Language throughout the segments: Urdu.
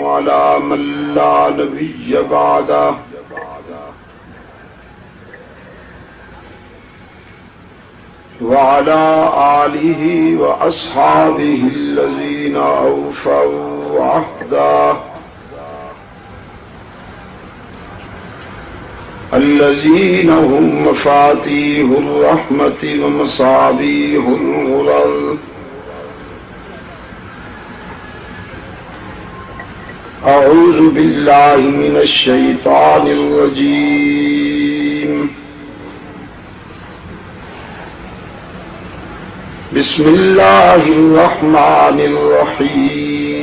على من لا نبي بعده وعلى آله وأصحابه الذين أوفوا عهده الذين هم مفاتيح الرحمة ومصابيح الغرر. أعوذ بالله من الشيطان الرجيم. بسم الله الرحمن الرحيم.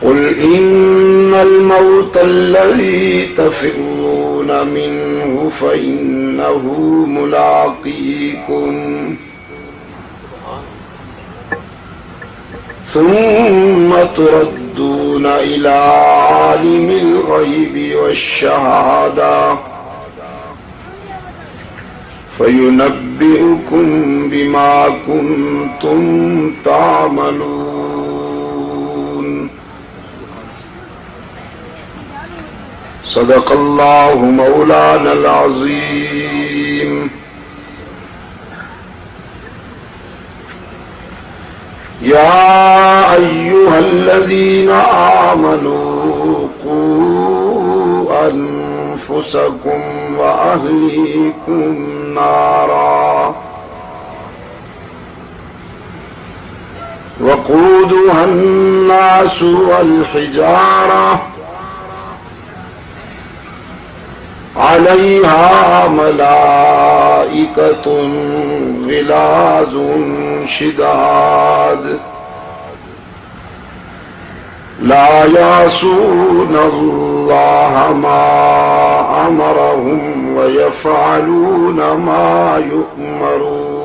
قل إن الموت الذي تفرون منه فإنه ملاقيكم ثم تردون إلى عالم الغيب والشهادة فينبئكم بما كنتم تعملون. صدق الله مولانا العظيم. يا أيها الذين آمنوا قوا أنفسكم وأهليكم نارا وقودها الناس والحجارة عليها ملائكة غلاظ شداد لا يعصون الله ما أمرهم ويفعلون ما يؤمرون.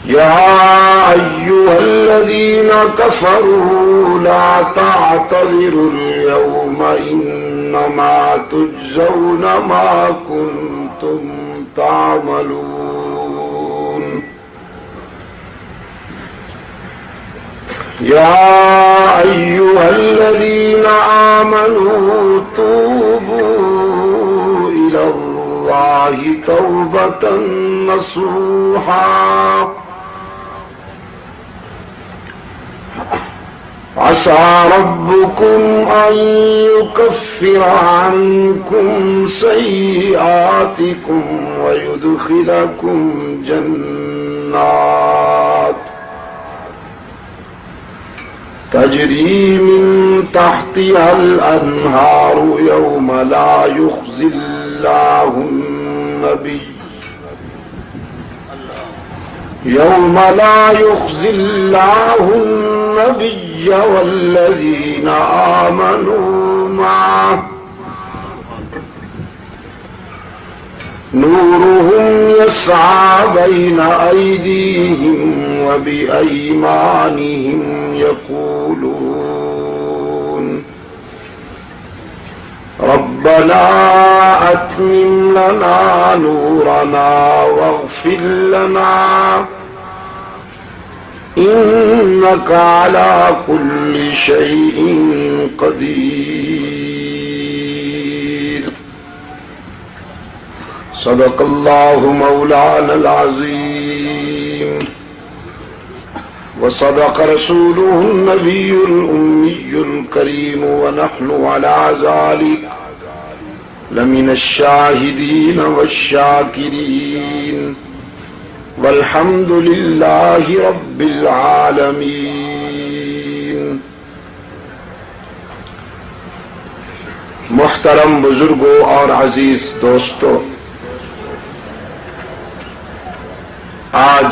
يا أيها الذين كفروا لا تعتذروا اليوم إنما تجزون ما كنتم تعملون. يا أيها الذين آمنوا توبوا إلى الله توبة نصوحا عسى ربكم أن يكفر عنكم سيئاتكم ويدخلكم جنات تجري من تحتها الأنهار يوم لا يخزي الله النبي والذين آمنوا معه نورهم يسعى بين أيديهم وبأيمانهم يقولون ربنا أتمم لنا نورنا واغفر لنا إنك على كل شيء قدير. صدق الله مولانا العظيم وصدق رسوله النبي الأمي الكريم ونحن على ذلك لمن الشاهدين والشاكرين والحمد لله رب العالمين. محترم بزرگوں اور عزیز دوستو، آج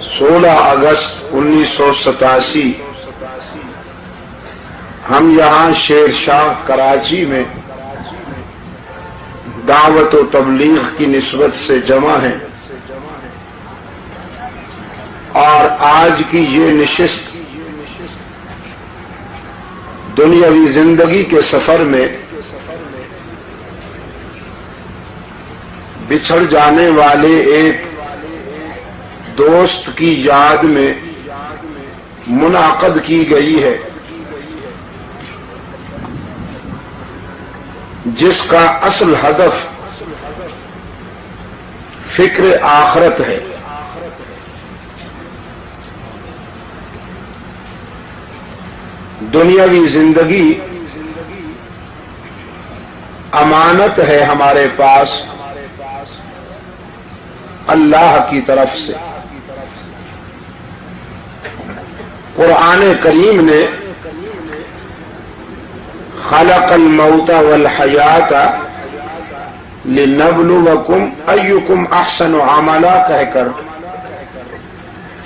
16 اگست 1987 ہم یہاں شیر شاہ کراچی میں دعوت و تبلیغ کی نسبت سے جمع ہیں، اور آج کی یہ نشست دنیاوی زندگی کے سفر میں بچھڑ جانے والے ایک دوست کی یاد میں منعقد کی گئی ہے، جس کا اصل ہدف فکر آخرت ہے۔ دنیاوی زندگی امانت ہے ہمارے پاس اللہ کی طرف سے۔ قرآن کریم نے خلق الموت والحیات لنبلوکم ایکم احسن عملا کہہ کر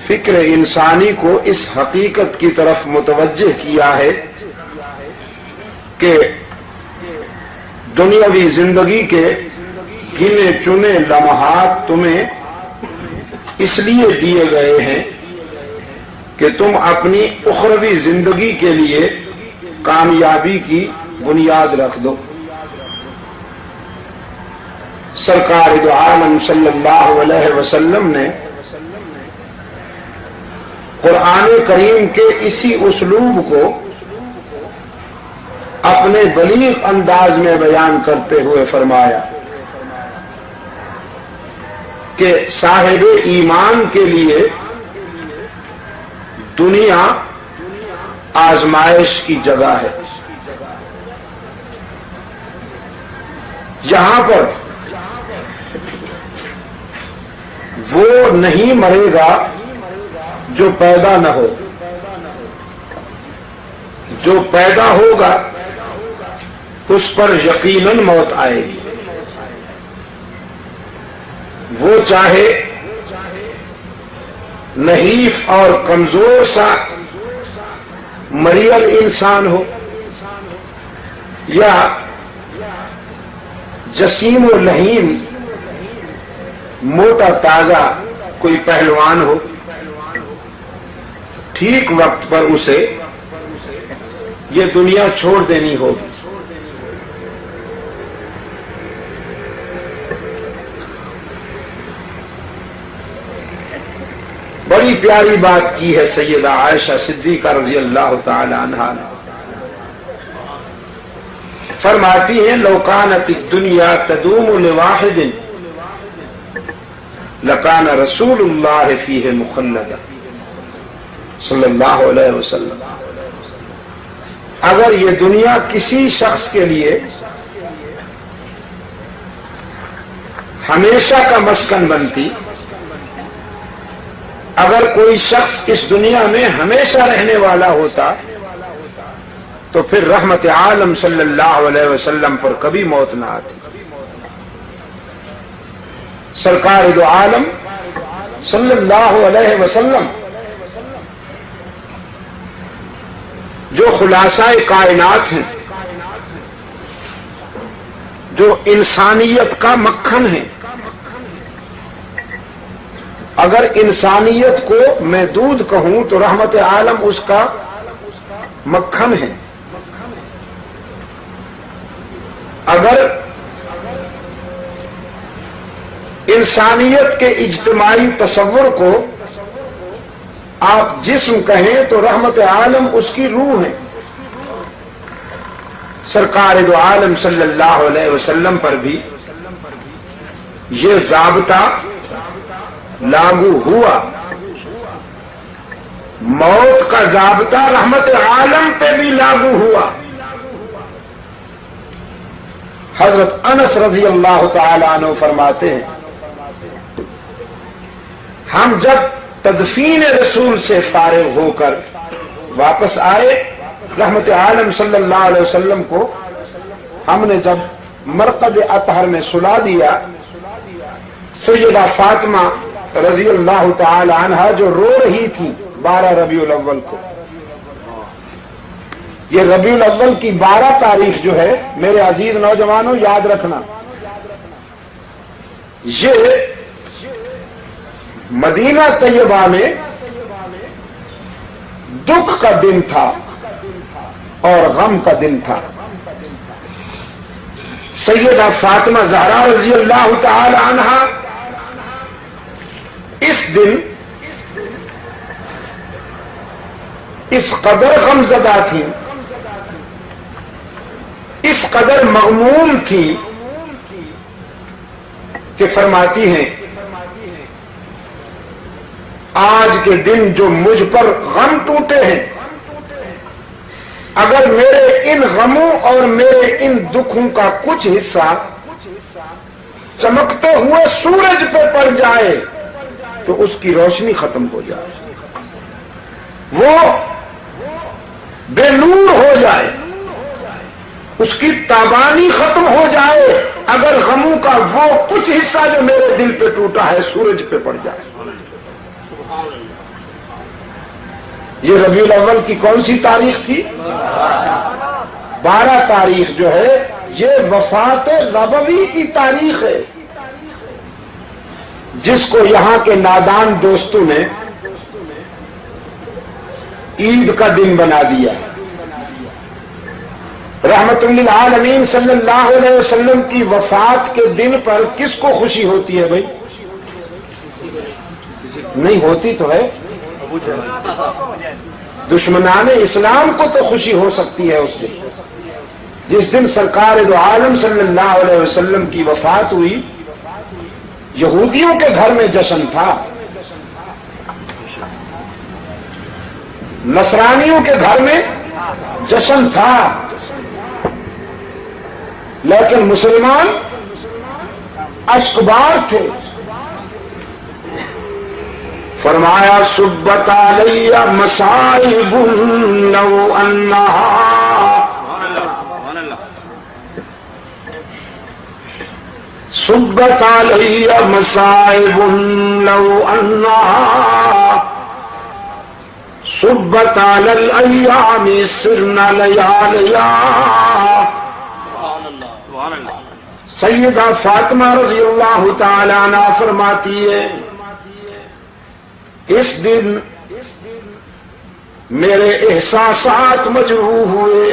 فکر انسانی کو اس حقیقت کی طرف متوجہ کیا ہے کہ دنیاوی زندگی کے گنے چنے لمحات تمہیں اس لیے دیے گئے ہیں کہ تم اپنی اخروی زندگی کے لیے کامیابی کی بنیاد رکھ دو۔ سرکار دو عالم صلی اللہ علیہ وسلم نے قرآن کریم کے اسی اسلوب کو اپنے بلیغ انداز میں بیان کرتے ہوئے فرمایا کہ صاحب ایمان کے لیے دنیا آزمائش کی جگہ ہے۔ یہاں پر وہ نہیں مرے گا جو پیدا نہ ہو، جو پیدا ہوگا اس پر یقیناً موت آئے گی، وہ چاہے نحیف اور کمزور سا مریل انسان ہو یا جسیم و لحیم موٹا تازہ کوئی پہلوان ہو، ٹھیک وقت پر اسے یہ دنیا چھوڑ دینی ہوگی۔ بڑی پیاری بات کی ہے سیدہ عائشہ صدیقہ رضی اللہ تعالی عنہا نے، فرماتی ہیں لو کانت الدنیا تدوم لواحد لکان رسول اللہ فیہ مخلدا صلی اللہ علیہ وسلم۔ اگر یہ دنیا کسی شخص کے لیے ہمیشہ کا مسکن بنتی، اگر کوئی شخص اس دنیا میں ہمیشہ رہنے والا ہوتا تو پھر رحمت عالم صلی اللہ علیہ وسلم پر کبھی موت نہ آتی۔ سرکار دو عالم صلی اللہ علیہ وسلم جو خلاصہ کائنات ہیں، جو انسانیت کا مکھن ہے، اگر انسانیت کو میں دودھ کہوں تو رحمت عالم اس کا مکھن ہے، اگر انسانیت کے اجتماعی تصور کو آپ جسم کہیں تو رحمت عالم اس کی روح ہے۔ سرکار دو عالم صلی اللہ علیہ وسلم پر بھی یہ ضابطہ لاگو ہوا، موت کا ضابطہ رحمت عالم پہ بھی لاگو ہوا۔ حضرت انس رضی اللہ تعالی عنہ فرماتے ہیں ہم جب تدفین رسول سے فارغ ہو کر واپس آئے، رحمت عالم صلی اللہ علیہ وسلم کو ہم نے جب مرقد اطہر میں سلا دیا، سیدہ فاطمہ رضی اللہ تعالی عنہا جو رو رہی تھی 12 ربیع الاول کو، یہ ربیع الاول کی 12 تاریخ جو ہے میرے عزیز نوجوانوں یاد رکھنا، یہ مدینہ طیبہ میں دکھ کا دن تھا اور غم کا دن تھا۔ سیدہ فاطمہ زہرا رضی اللہ تعالی عنہا اس دن اس قدر غمزدہ تھی، اس قدر مغموم تھی کہ فرماتی ہیں آج کے دن جو مجھ پر غم ٹوٹے ہیں، اگر میرے ان غموں اور میرے ان دکھوں کا کچھ حصہ چمکتے ہوئے سورج پہ پڑ جائے تو اس کی روشنی ختم ہو جائے، وہ بے نور ہو جائے، اس کی تابانی ختم ہو جائے، اگر غموں کا وہ کچھ حصہ جو میرے دل پہ ٹوٹا ہے سورج پہ پڑ جائے۔ یہ ربیع الاول کی کون سی تاریخ تھی؟ 12 تاریخ جو ہے یہ وفات ربوی کی تاریخ ہے، جس کو یہاں کے نادان دوستوں نے عید کا دن بنا دیا۔ رحمت للعالمین صلی اللہ علیہ وسلم کی وفات کے دن پر کس کو خوشی ہوتی ہے بھائی؟ نہیں ہوتی تو ہے، دشمنان اسلام کو تو خوشی ہو سکتی ہے اس دن، جس دن سرکار دو عالم صلی اللہ علیہ وسلم کی وفات ہوئی۔ یہودیوں کے گھر میں جشن تھا، نصرانیوں کے گھر میں جشن تھا، لیکن مسلمان اشکبار تھے۔ فرمایا سبت علی مصائب لو انہا، سبت علی مصائب لو انہا، سبت علی الایام سرنا لیالیا۔ سیدہ فاطمہ رضی اللہ تعالی عنہ فرماتی ہے اس دن میرے احساسات مجروح ہوئے،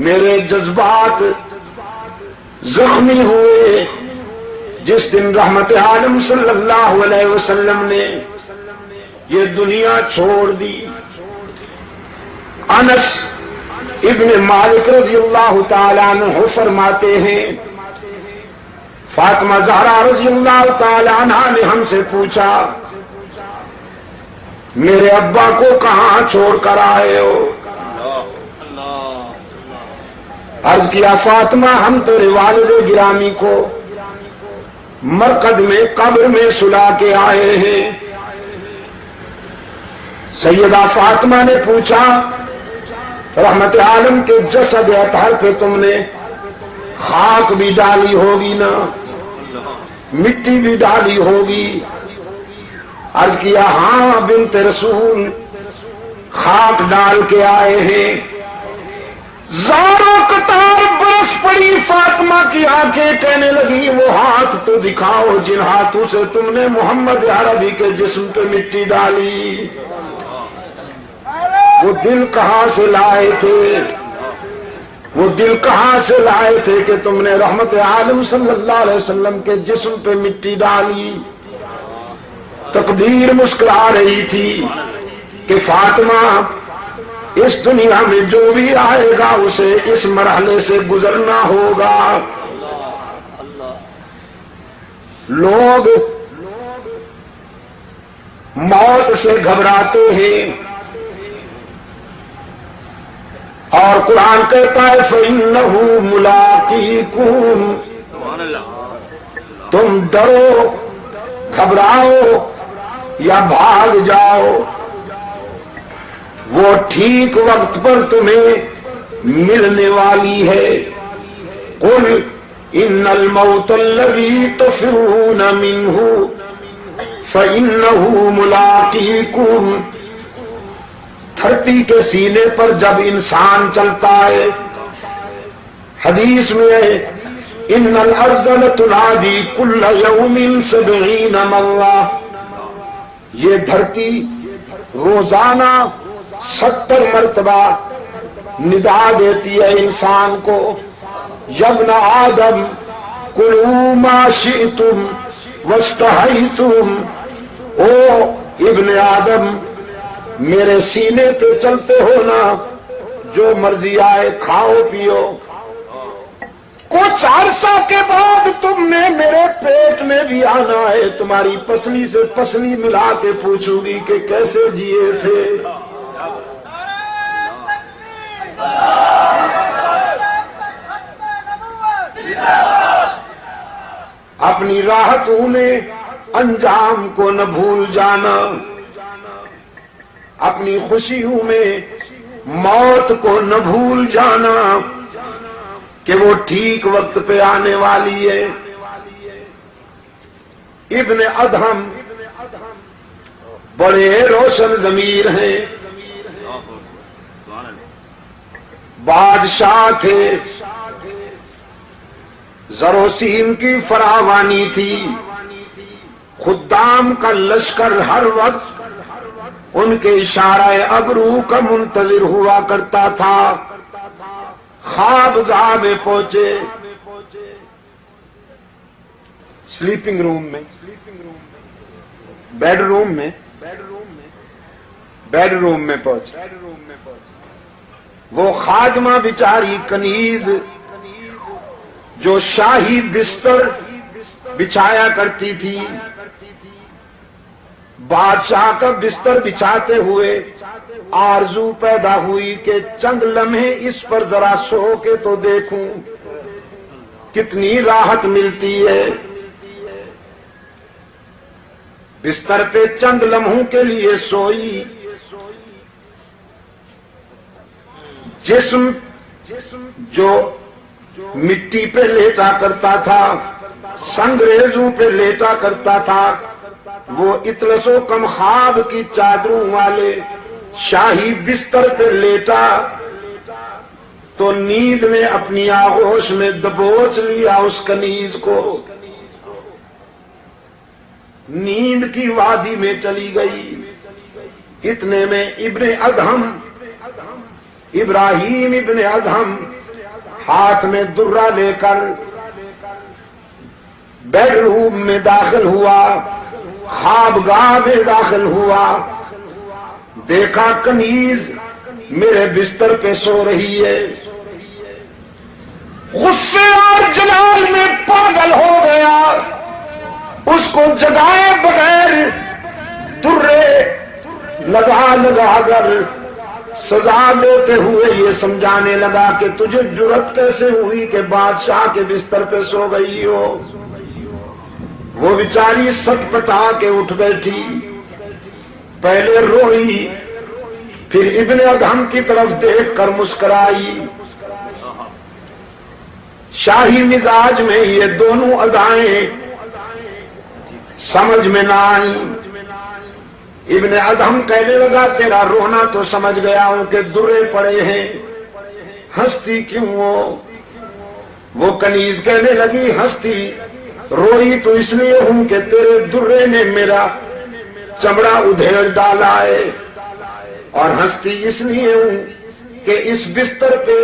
میرے جذبات زخمی ہوئے، جس دن رحمت عالم صلی اللہ علیہ وسلم نے یہ دنیا چھوڑ دی۔ انس ابن مالک رضی اللہ تعالیٰ عنہ فرماتے ہیں فاطمہ زہرا رضی اللہ تعالیٰ عنہ نے ہم سے پوچھا میرے ابا کو کہاں چھوڑ کر آئے ہو؟ عرض کیا فاطمہ ہم تیرے والد گرامی کو مرقد میں قبر میں سلا کے آئے ہیں۔ سیدہ فاطمہ نے پوچھا رحمت عالم کے جسد اطہر پہ تم نے خاک بھی ڈالی ہوگی نا، مٹی بھی ڈالی ہوگی؟ عرض کیا ہاں بنت رسول خاک ڈال کے آئے ہیں۔ زاروں قطار برس پڑی فاطمہ کی آنکھیں، کہنے لگی وہ ہاتھ تو دکھاؤ جن ہاتھوں سے تم نے محمد عربی کے جسم پہ مٹی ڈالی، وہ دل کہاں سے لائے تھے، وہ دل کہاں سے لائے تھے کہ تم نے رحمت عالم صلی اللہ علیہ وسلم کے جسم پہ مٹی ڈالی؟ تقدیر مسکرا رہی تھی کہ فاطمہ اس دنیا میں جو بھی آئے گا اسے اس مرحلے سے گزرنا ہوگا۔ لوگ موت سے گھبراتے ہیں اور قرآن کہتا ہے فَإِنَّهُ مُلَاقِيكُمْ، تم ڈرو گھبراؤ یا بھاگ جاؤ، وہ ٹھیک وقت پر تمہیں ملنے والی ہے۔ قُلْ إِنَّ الْمَوْتَ الَّذِي تَفِرُّونَ مِنْهُ فَإِنَّهُ مُلَاقِيكُمْ۔ دھرتی کے سینے پر جب انسان چلتا ہے، حدیث میں ہے ان الارض لتنادی کل یوم 70 مرہ، یہ دھرتی روزانہ 70 مرتبہ ندا دیتی ہے انسان کو، یبن آدم کلوا ما شئتم واستحیتم، او ابن آدم میرے سینے پہ چلتے ہو نا، جو مرضی آئے کھاؤ پیو، کچھ عرصہ کے بعد تم نے میرے پیٹ میں بھی آنا ہے، تمہاری پسلی سے پسلی ملا کے پوچھوں گی کہ کیسے جیے تھے۔ اپنی راحتوں میں انجام کو نہ بھول جانا، اپنی خوشیوں میں موت کو نہ بھول جانا کہ وہ ٹھیک وقت پہ آنے والی ہے۔ ابن ادہم بڑے روشن ضمیر ہیں، بادشاہ تھے، زر و سیم کی فراوانی تھی، خدام کا لشکر ہر وقت ان کے اشارہ ابرو کا منتظر ہوا کرتا تھا۔ خواب گاہ میں پہنچے، سلیپنگ روم میں، بیڈ روم میں پہنچے، وہ خادمہ بیچاری کنیز جو شاہی بستر بچھایا کرتی تھی، بادشاہ کا بستر بچھاتے ہوئے آرزو پیدا ہوئی کہ چند لمحے اس پر ذرا سو کے تو دیکھوں کتنی راحت ملتی ہے۔ بستر پہ چند لمحوں کے لیے سوئی، جسم جو مٹی پہ لیٹا کرتا تھا، سنگریزوں پہ لیٹا کرتا تھا، وہ اطلس و کم خواب کی چادروں والے شاہی بستر پہ لیٹا تو نیند میں اپنی آغوش میں دبوچ لیا اس کنیز کو، نیند کی وادی میں چلی گئی۔ اتنے میں ابن ادہم، ابراہیم ابن ادہم ہاتھ میں درہ لے کر بیڈ روم میں داخل ہوا، خوابگاہ میں داخل ہوا، دیکھا کنیز میرے بستر پہ سو رہی ہے، غصے اور جلال میں پاگل ہو گیا، اس کو جگائے بغیر درے لگا کر سزا دیتے ہوئے یہ سمجھانے لگا کہ تجھے جرأت کیسے ہوئی کہ بادشاہ کے بستر پہ سو گئی ہو۔ وہ بیچاری سٹ پٹا کے اٹھ بیٹھی، پہلے روئی، پھر ابن ادہم کی طرف دیکھ کر مسکرائی۔ شاہی مزاج میں یہ دونوں ادائیں سمجھ میں نہ آئیں۔ ابن ادہم کہنے لگا تیرا رونا تو سمجھ گیا ہوں کہ درے پڑے ہیں، ہنستی کیوں ہو؟ وہ کنیز کہنے لگی ہنستی روئی تو اس لیے ہوں کہ تیرے درے نے میرا چمڑا ادھیڑ ڈالا ہے، اور ہنستی اس لیے ہوں کہ اس بستر پہ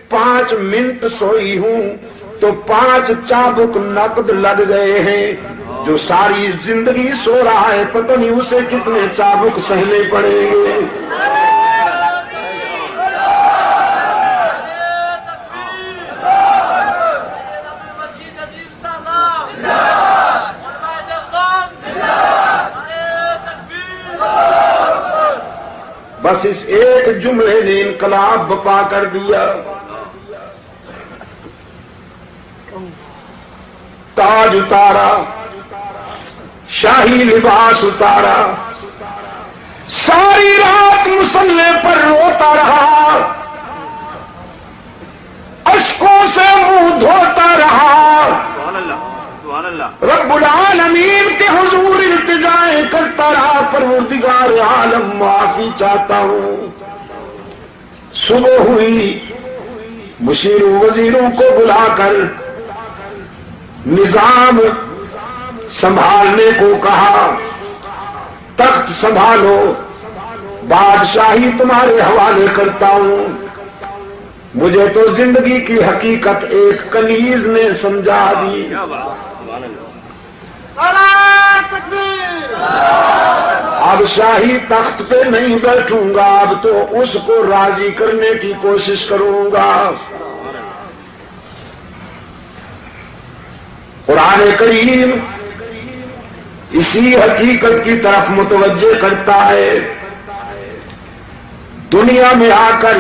5 منٹ سوئی ہوں تو 5 چابک نقد لگ گئے ہیں، جو ساری زندگی سو رہا ہے پتہ نہیں اسے کتنے چابک سہنے پڑیں گے۔ بس اس ایک جملے نے انقلاب بپا کر دیا۔ تاج اتارا، شاہی لباس اتارا، ساری رات مصلے پر روتا رہا، اشکوں سے منہ دھوتا رہا، رب العالمین کے حضور التجائیں کرتا رہا، پروردگار عالم معافی چاہتا ہوں۔ صبح ہوئی، مشیروں وزیروں کو بلا کر نظام سنبھالنے کو کہا، تخت سنبھالو، بادشاہی تمہارے حوالے کرتا ہوں۔ مجھے تو زندگی کی حقیقت ایک کنیز نے سمجھا دی. اب شاہی تخت پہ نہیں بیٹھوں گا، اب تو اس کو راضی کرنے کی کوشش کروں گا. قرآن کریم اسی حقیقت کی طرف متوجہ کرتا ہے. دنیا میں آ کر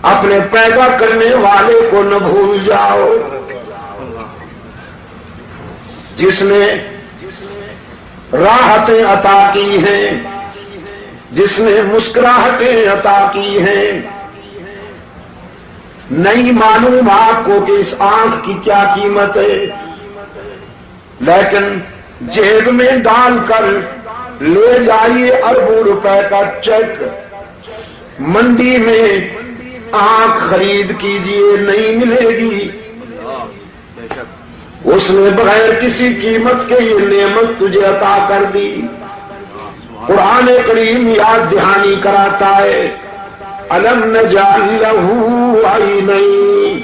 اپنے پیدا کرنے والے کو نہ بھول جاؤ، جس نے راحتیں عطا کی ہیں، جس نے مسکراہٹیں عطا کی ہیں. نہیں معلوم آپ کو کہ اس آنکھ کی کیا قیمت ہے، لیکن جیب میں ڈال کر لے جائیے اربوں روپے کا چیک، منڈی میں آنکھ خرید کیجئے نہیں ملے گی. اس نے بغیر کسی قیمت کے یہ نعمت تجھے عطا کر دی. قرآن کریم یاد دہانی کراتا ہے، أَلَمْ نَجْعَلْ لَهُ عَيْنَيْنِ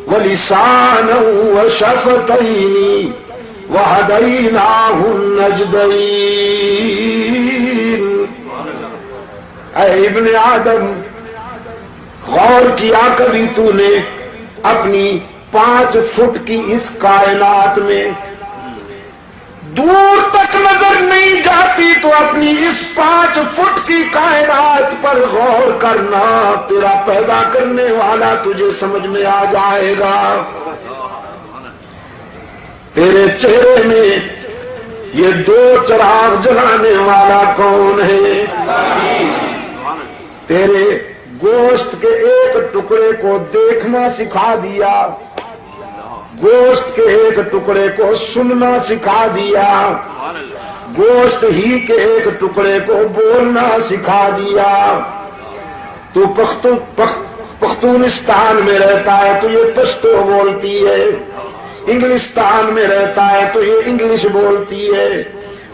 وَلِسَانًا وَشَفَتَيْنِ وَهَدَيْنَاهُ النَّجْدَيْنِ. اے ابن آدم، غور کیا کبھی تو نے اپنی 5 فٹ کی اس کائنات میں دور تک نظر نہیں جاتی تو اپنی اس 5 فٹ کی کائنات پر غور کرنا، تیرا پیدا کرنے والا تجھے سمجھ میں آ جائے گا. تیرے چہرے میں یہ 2 چراغ جلانے والا کون ہے؟ تیرے گوشت کے ایک ٹکڑے کو دیکھنا سکھا دیا، گوشت کے ایک ٹکڑے کو سننا سکھا دیا، گوشت ہی کے ایک ٹکڑے کو بولنا سکھا دیا. تو پختونستان میں رہتا ہے تو یہ پشتو بولتی ہے، انگلستان میں رہتا ہے تو یہ انگلش بولتی ہے،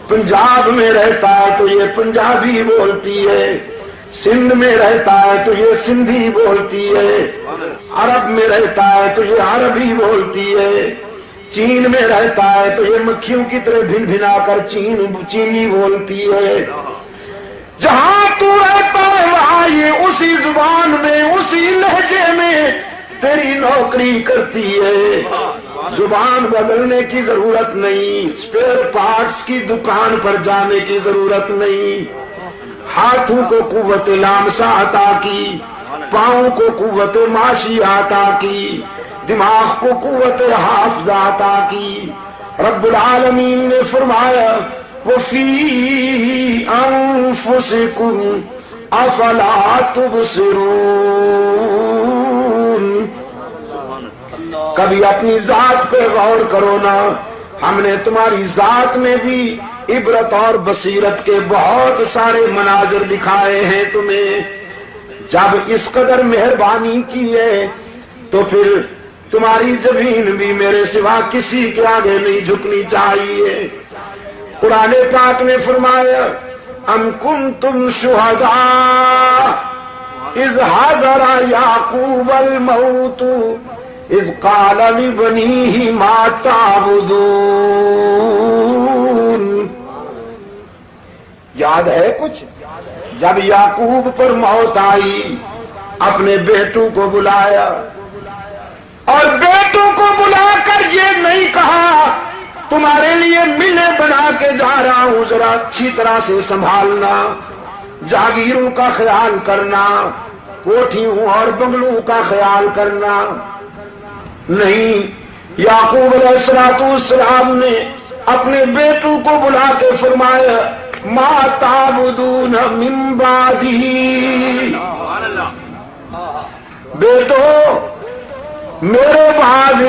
پنجاب میں رہتا ہے تو یہ پنجابی بولتی ہے، سندھ میں رہتا ہے تو یہ سندھی بولتی ہے، عرب میں رہتا ہے تو یہ عربی بولتی ہے، چین میں رہتا ہے تو یہ مکھیوں کی طرح بھن بھنا کر چینی بولتی ہے. جہاں تو رہتا ہے وہاں یہ اسی زبان میں اسی لہجے میں تیری نوکری کرتی ہے. زبان بدلنے کی ضرورت نہیں، اسپیئر پارٹس کی دکان پر جانے کی ضرورت نہیں. ہاتھوں کو قوت لامسہ عطا کی، پاؤں کو قوت ماشی عطا کی، دماغ کو قوت حافظہ عطا کی. رب العالمین نے فرمایا وَفِي أَنفُسِكُمْ أَفَلَا تُبْصِرُونَ. کبھی اپنی ذات پہ غور کرو نا، ہم نے تمہاری ذات میں بھی عبرت اور بصیرت کے بہت سارے مناظر دکھائے ہیں تمہیں. جب اس قدر مہربانی کی ہے تو پھر تمہاری زمین بھی میرے سوا کسی کے آگے نہیں جھکنی چاہیے. قرآن پاک نے فرمایا ام کنتم شہداء اذ حضر یعقوب الموت اذ قال لبنیہ ما تعبدون. یاد ہے کچھ؟ جب یعقوب پر موت آئی اپنے بیٹوں کو بلایا اور بیٹوں کو بلا کر یہ نہیں کہا تمہارے لیے ملیں بنا کے جا رہا ہوں، ذرا اچھی طرح سے سنبھالنا، جاگیروں کا خیال کرنا، کوٹھیوں اور بنگلوں کا خیال کرنا. نہیں، یعقوب علیہ السلام نے اپنے بیٹوں کو بلا کے فرمایا ما تعبدون من بعدی. بیٹو میرے بعد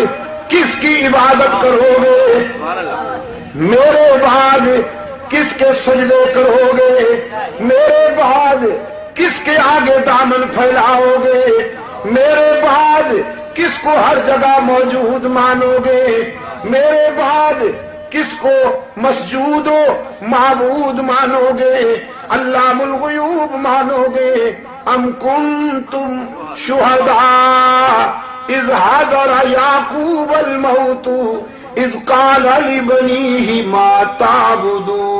کس کی عبادت کرو گے؟ میرے بعد کس کے سجدے کرو گے؟ میرے بعد کس کے آگے دامن پھیلاؤ گے؟ میرے بعد کس کو ہر جگہ موجود مانو گے؟ میرے بعد کس کو مسجود و معبود مانو گے؟ علام الغیوب مانو گے؟ ام کنتم شہداء اذ حضر یعقوب الموت اذ قال لبنیہ ما تعبدون۔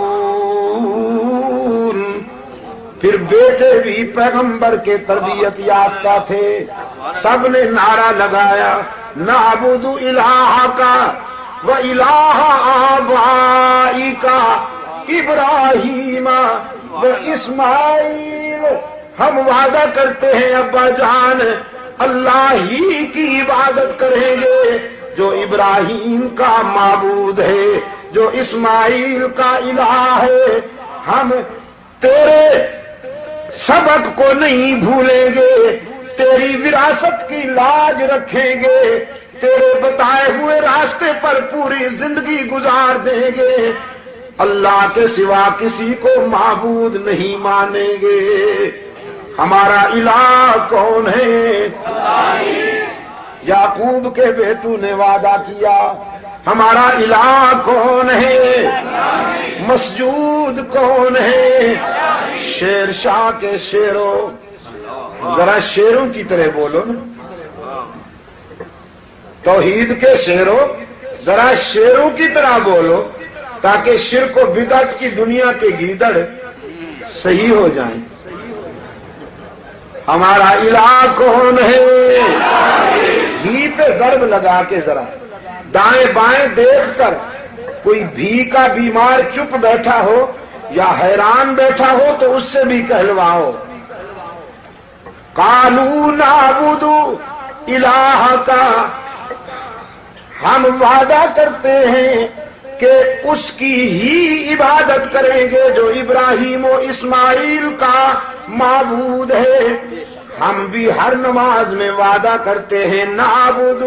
پھر بیٹے بھی پیغمبر کے تربیت یافتہ تھے، سب نے نعرہ لگایا نعبد الہک و الہ آبائک ابراہیم و اسماعیل، ہم وعدہ کرتے ہیں ابا جان اللہ ہی کی عبادت کریں گے جو ابراہیم کا معبود ہے، جو اسماعیل کا الہ ہے۔ ہم تیرے سبق کو نہیں بھولیں گے، تیری وراثت کی لاج رکھیں گے، تیرے بتائے ہوئے راستے پر پوری زندگی گزار دیں گے، اللہ کے سوا کسی کو معبود نہیں مانیں گے۔ ہمارا الہ کون ہے؟ یعقوب کے بیٹوں نے وعدہ کیا ہمارا الہ کون ہے؟ مسجود کون ہے؟ شیر شاہ کے شیروں، ذرا شیروں کی طرح بولو نا، توحید کے شیروں ذرا شیروں کی طرح بولو تاکہ شرک و بدعت کی دنیا کے گیدڑ صحیح ہو جائیں۔ ہمارا الہ کون ہے؟ ہی پہ ضرب لگا کے ذرا دائیں بائیں دیکھ کر کوئی بھی کا بیمار چپ بیٹھا ہو یا حیران بیٹھا ہو تو اس سے بھی کہلواؤ قالوا نعبد الہک، ہم وعدہ کرتے ہیں کہ اس کی ہی عبادت کریں گے جو ابراہیم و اسماعیل کا معبود ہے۔ ہم بھی ہر نماز میں وعدہ کرتے ہیں نعبد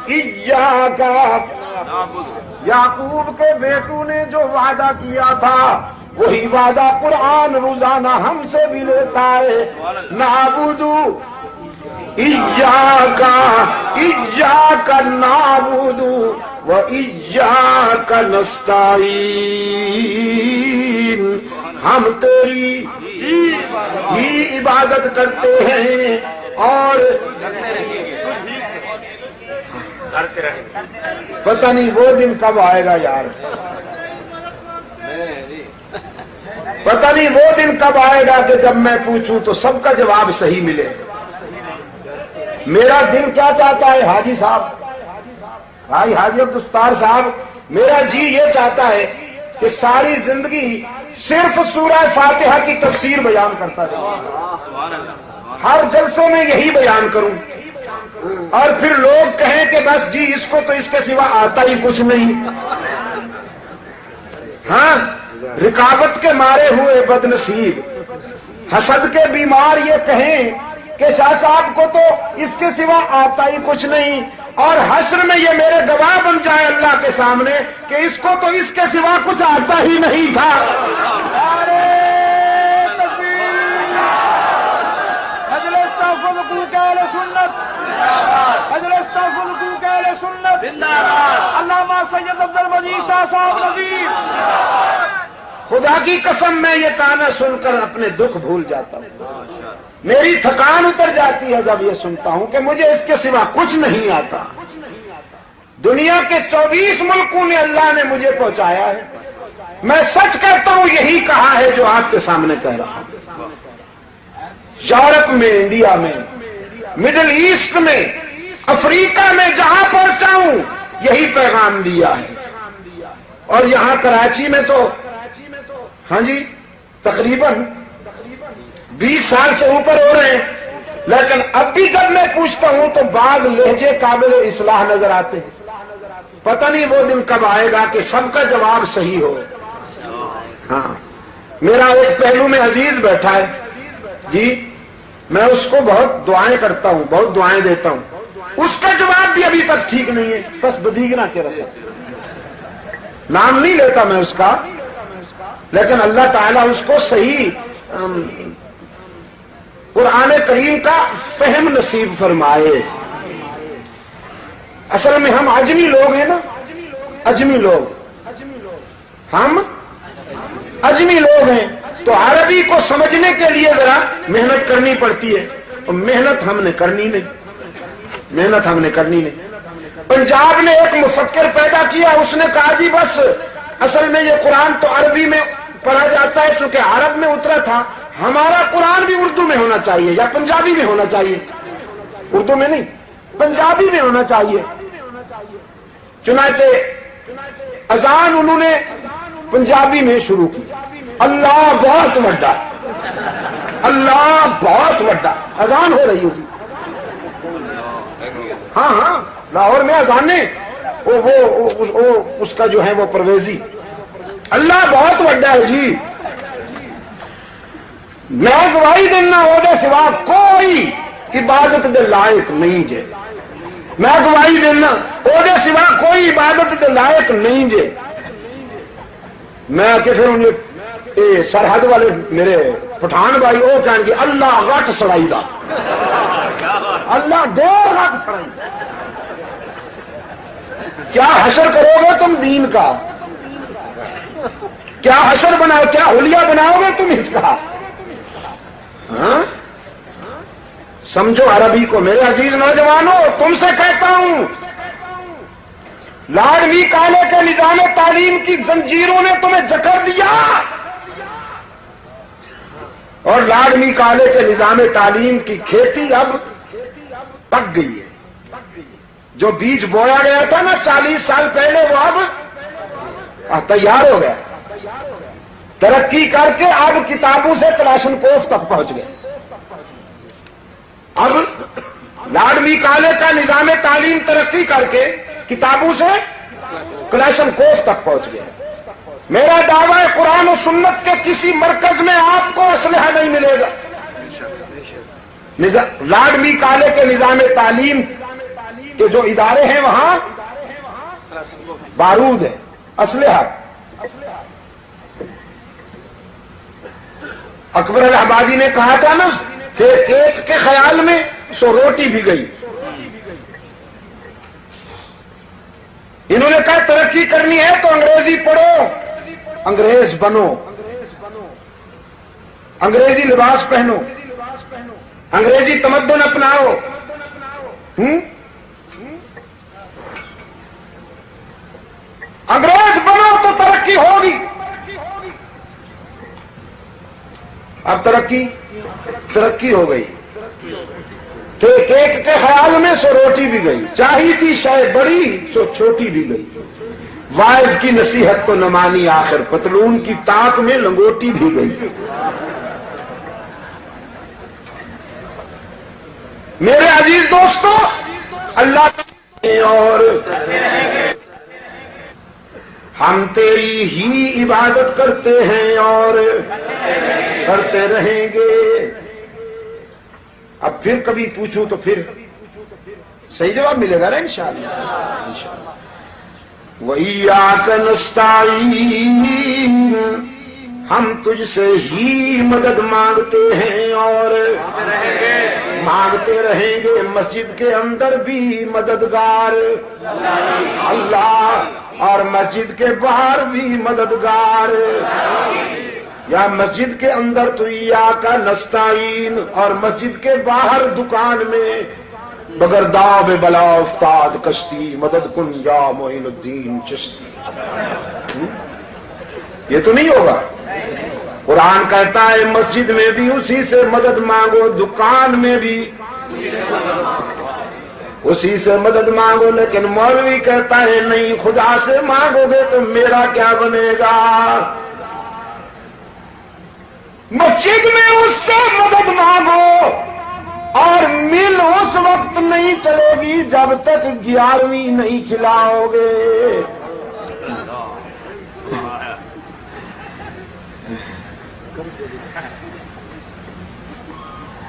ایاک، یعقوب کے بیٹوں نے جو وعدہ کیا تھا وہی وعدہ قرآن روزانہ ہم سے بھی لیتا ہے نعبد ایاک، ایاک نعبد و ایاک نستعین، ہم تیری ہی عبادت کرتے ہیں اور پتہ نہیں وہ دن کب آئے گا یار، پتہ نہیں وہ دن کب آئے گا کہ جب میں پوچھوں تو سب کا جواب صحیح ملے۔ میرا دل کیا چاہتا ہے حاجی صاحب، بھائی حاجی عبدالستار صاحب، میرا جی یہ چاہتا ہے کہ ساری زندگی صرف سورہ فاتحہ کی تفسیر بیان کرتا رہا، ہر جلسے میں یہی بیان کروں اور پھر لوگ کہیں کہ بس جی اس کو تو اس کے سوا آتا ہی کچھ نہیں۔ ہاں، رکاوٹ کے مارے ہوئے بد نصیب، حسد کے بیمار یہ کہیں کہ شاہ صاحب کو تو اس کے سوا آتا ہی کچھ نہیں، اور حشر میں یہ میرے گواہ بن جائے اللہ کے سامنے کہ اس کو تو اس کے سوا کچھ آتا ہی نہیں تھا۔ علامہ سید عبد المجید شاہ صاحب نظیر، خدا کی قسم میں یہ تانا سن کر اپنے دکھ بھول جاتا ہوں، میری تھکان اتر جاتی ہے جب یہ سنتا ہوں کہ مجھے اس کے سوا کچھ نہیں آتا۔ دنیا کے 24 ملکوں میں اللہ نے مجھے پہنچایا ہے، میں سچ کہتا ہوں یہی کہا ہے جو آپ کے سامنے کہہ رہا ہوں۔ یورپ میں، انڈیا میں، مڈل ایسٹ میں، افریقہ میں جہاں پہنچا ہوں یہی پیغام دیا ہے، اور یہاں کراچی میں تو ہاں جی تقریباً 20 سال سے اوپر ہو رہے ہیں، لیکن اب بھی جب میں پوچھتا ہوں تو بعض لہجے قابل اصلاح نظر آتے ہیں۔ پتہ نہیں وہ دن کب آئے گا کہ سب کا جواب صحیح ہو۔ ہاں، میرا ایک پہلو میں عزیز بیٹھا ہے جی، میں اس کو بہت دعائیں کرتا ہوں، بہت دعائیں دیتا ہوں، اس کا جواب بھی ابھی تک ٹھیک نہیں ہے، بس بدیگنا چہرہ سے، نام نہیں لیتا میں اس کا، لیکن اللہ تعالیٰ اس کو صحیح قرآن کریم کا فہم نصیب فرمائے۔ اصل میں ہم عجمی لوگ ہیں نا، عجمی لوگ، ہم عجمی لوگ ہیں، تو عربی کو سمجھنے کے لیے ذرا محنت کرنی پڑتی ہے، اور محنت ہم نے کرنی نہیں۔ پنجاب نے ایک مفکر پیدا کیا، اس نے کہا جی بس اصل میں یہ قرآن تو عربی میں پڑھا جاتا ہے، چونکہ عرب میں اترا تھا، ہمارا قرآن بھی اردو میں ہونا چاہیے یا پنجابی میں ہونا چاہیے، اردو میں نہیں پنجابی میں ہونا چاہیے۔ چنانچہ اذان انہوں نے پنجابی میں شروع کی، اللہ بہت وڈا، اللہ بہت وڈا، اذان ہو رہی ہوتی۔ ہاں لاہور میں اذانیں، اس کا جو ہے وہ پرویزی، اللہ بہت وڈا ہے جی، میں گواہی دینا وہ دے سوا کوئی عبادت دے لائق نہیں جے، میں گواہی دینا وہ دے سوا کوئی عبادت دے لائق نہیں جے۔ میں کہ پھر انہیں سرحد والے میرے پٹھان بھائی وہ کہیں گے اللہ غٹ سڑائی دا، اللہ ڈیر غٹ سڑائی دا۔ کیا حشر کرو گے تم دین کا، کیا حشر بناؤ، کیا حلیہ بناؤ گے تم اس کا؟ ہاں سمجھو عربی کو میرے عزیز نوجوانوں، تم سے کہتا ہوں لاڈمی کالے کے نظام تعلیم کی زنجیروں نے تمہیں جکڑ دیا، اور لاڈمی کالے کے نظام تعلیم کی کھیتی اب پک گئی ہے۔ جو بیج بویا گیا تھا نا 40 سال پہلے، وہ اب تیار ہو گیا، ترقی کر کے اب کتابوں سے کلاشن کوف تک پہنچ گئے۔ اب لاڈمی کالے کا نظام تعلیم ترقی کر کے کتابوں سے کلاشن کوف تک پہنچ گئے۔ میرا دعویٰ ہے قرآن و سنت کے کسی مرکز میں آپ کو اسلحہ نہیں ملے گا۔ لاڈمی کالے کے نظام تعلیم کے جو ادارے ہیں وہاں بارود ہے، اسلحہ۔ اکبر الہبادی نے کہا تھا نا کہ ایک کے خیال میں سو روٹی بھی گئی۔ انہوں نے کہا ترقی کرنی ہے تو انگریزی پڑھو، انگریز بنو، انگریزی لباس پہنو، انگریزی تمدن اپناؤ۔ انگریز بنو تو ترقی ہوگی۔ اب ترقی ہو گئی، ایک کے خیال میں سو روٹی بھی گئی، چاہی تھی شے بڑی سو چھوٹی بھی گئی، وائز کی نصیحت تو نہ مانی آخر پتلون کی تاک میں لنگوٹی بھی گئی۔ میرے عزیز دوستو، اللہ اور ہم تیری ہی عبادت کرتے ہیں اور کرتے رہیں گے۔ اب پھر کبھی پوچھوں تو پھر صحیح جواب ملے گا نا انشاءاللہ۔ وَإِيَّاكَ نَسْتَعِينُ، ہم تجھ سے ہی مدد مانگتے ہیں اور مانگتے رہیں گے۔ مسجد کے اندر بھی مددگار اللہ، اور مسجد کے باہر بھی مددگار۔ یا مسجد کے اندر تو ایاک نستعین، اور مسجد کے باہر دکان میں بغیر داو بلا افتاد کشتی، مدد کن یا معین الدین چشتی۔ یہ تو نہیں ہوگا۔ قرآن کہتا ہے مسجد میں بھی اسی سے مدد مانگو، دکان میں بھی اسی سے مدد مانگو، لیکن مولوی کہتا ہے نہیں، خدا سے مانگو گے تو میرا کیا بنے گا؟ مسجد میں اس سے مدد مانگو، اور مل اس وقت نہیں چلے گی جب تک 11ویں نہیں کھلاؤ گے۔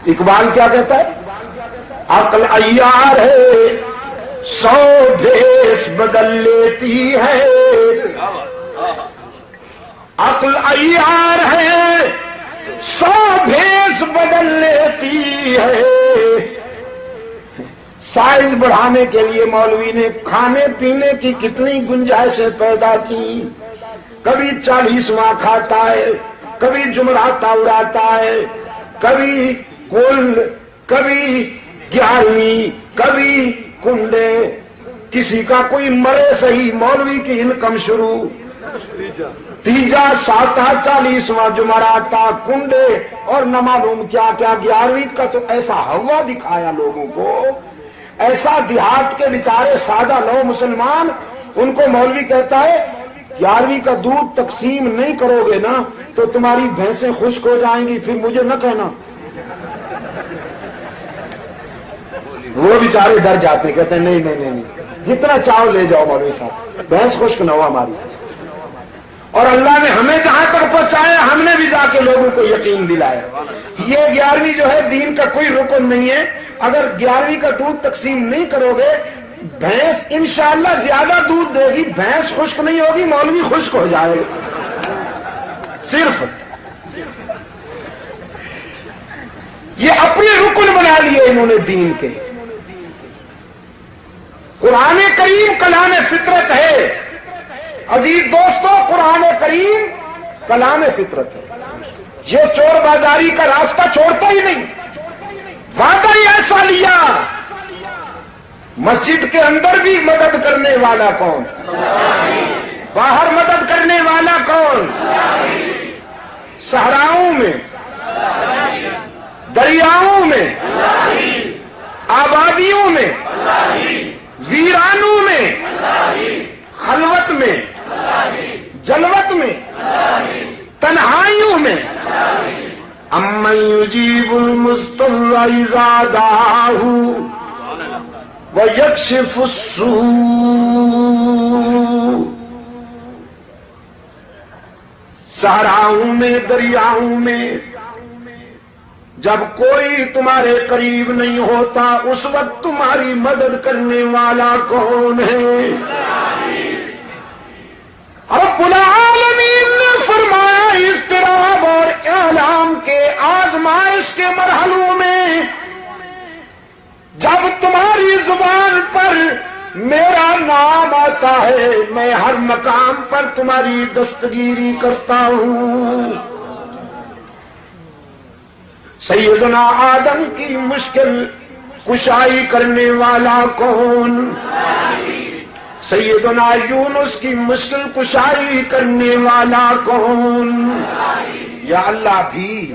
اقبال کیا کہتا ہے؟ عقل عیار ہے 100 بھیس بدل لیتی ہے، عقل عیار ہے 100 بھیس بدل لیتی ہے۔ سائز بڑھانے کے لیے مولوی نے کھانے پینے کی کتنی گنجائشیں پیدا کی، کبھی 40واں کھاتا ہے، کبھی جمعراتہ اڑاتا ہے، کبھی کل، کبھی 11ویں، کبھی کنڈے، کسی کا کوئی مرے صحیح مولوی کی انکم شروع، تیجا، ساتواں، 40واں جمعراتہ، کنڈے اور نہ معلوم کیا کیا۔ 11ویں کا تو ایسا ہوا دکھایا لوگوں کو، ایسا دیہات کے بیچارے سادہ لو مسلمان، ان کو مولوی کہتا ہے 11ویں کا دودھ تقسیم نہیں کرو گے نا تو تمہاری بھینسیں خشک ہو جائیں گی، پھر مجھے نہ کہنا۔ وہ بیچارے ڈر جاتے ہیں، کہتے ہیں نہیں نہیں نہیں نہیں، جتنا چاہو لے جاؤ مولوی صاحب، بھینس خشک نہ ہو ہماری۔ اور اللہ نے ہمیں جہاں تک پہنچایا، ہم نے بھی جا کے لوگوں کو یقین دلایا۔ یہ 11ویں جو ہے دین کا کوئی رکن نہیں ہے، اگر 11ویں کا دودھ تقسیم نہیں کرو گے، بھینس انشاءاللہ زیادہ دودھ دے گی، بھینس خشک نہیں ہوگی، مولوی خشک ہو جائے گا۔ صرف یہ اپنے رکن بنا لیے انہوں نے دین کے۔ قرآن کریم کلام فطرت ہے عزیز دوستو، قرآن کریم کلام فطرت ہے۔ یہ چور بازاری کا راستہ چھوڑتا ہی نہیں، وعدہ ہی ایسا لیا۔ مسجد کے اندر بھی مدد کرنے والا کون؟ باہر مدد کرنے والا کون؟ صحراؤں میں، دریاؤں میں، آبادیوں میں، ویرانوں میں، خلوت میں، جلوت میں، تنہائیوں میں، امن یجیب المضطر اذا دعاہ ویکشف السوء۔ صحراؤں میں، دریاؤں میں جب کوئی تمہارے قریب نہیں ہوتا، اس وقت تمہاری مدد کرنے والا کون ہے؟ رب العالمین نے فرمایا اضطراب اور اعلام کے آزمائش کے مرحلوں میں جب تمہاری زبان پر میرا نام آتا ہے، میں ہر مقام پر تمہاری دستگیری کرتا ہوں۔ سیدنا آدم کی مشکل کشائی کرنے والا کون؟ سیدنا یونس کی مشکل کشائی کرنے والا کون؟ یا اللہ بھی۔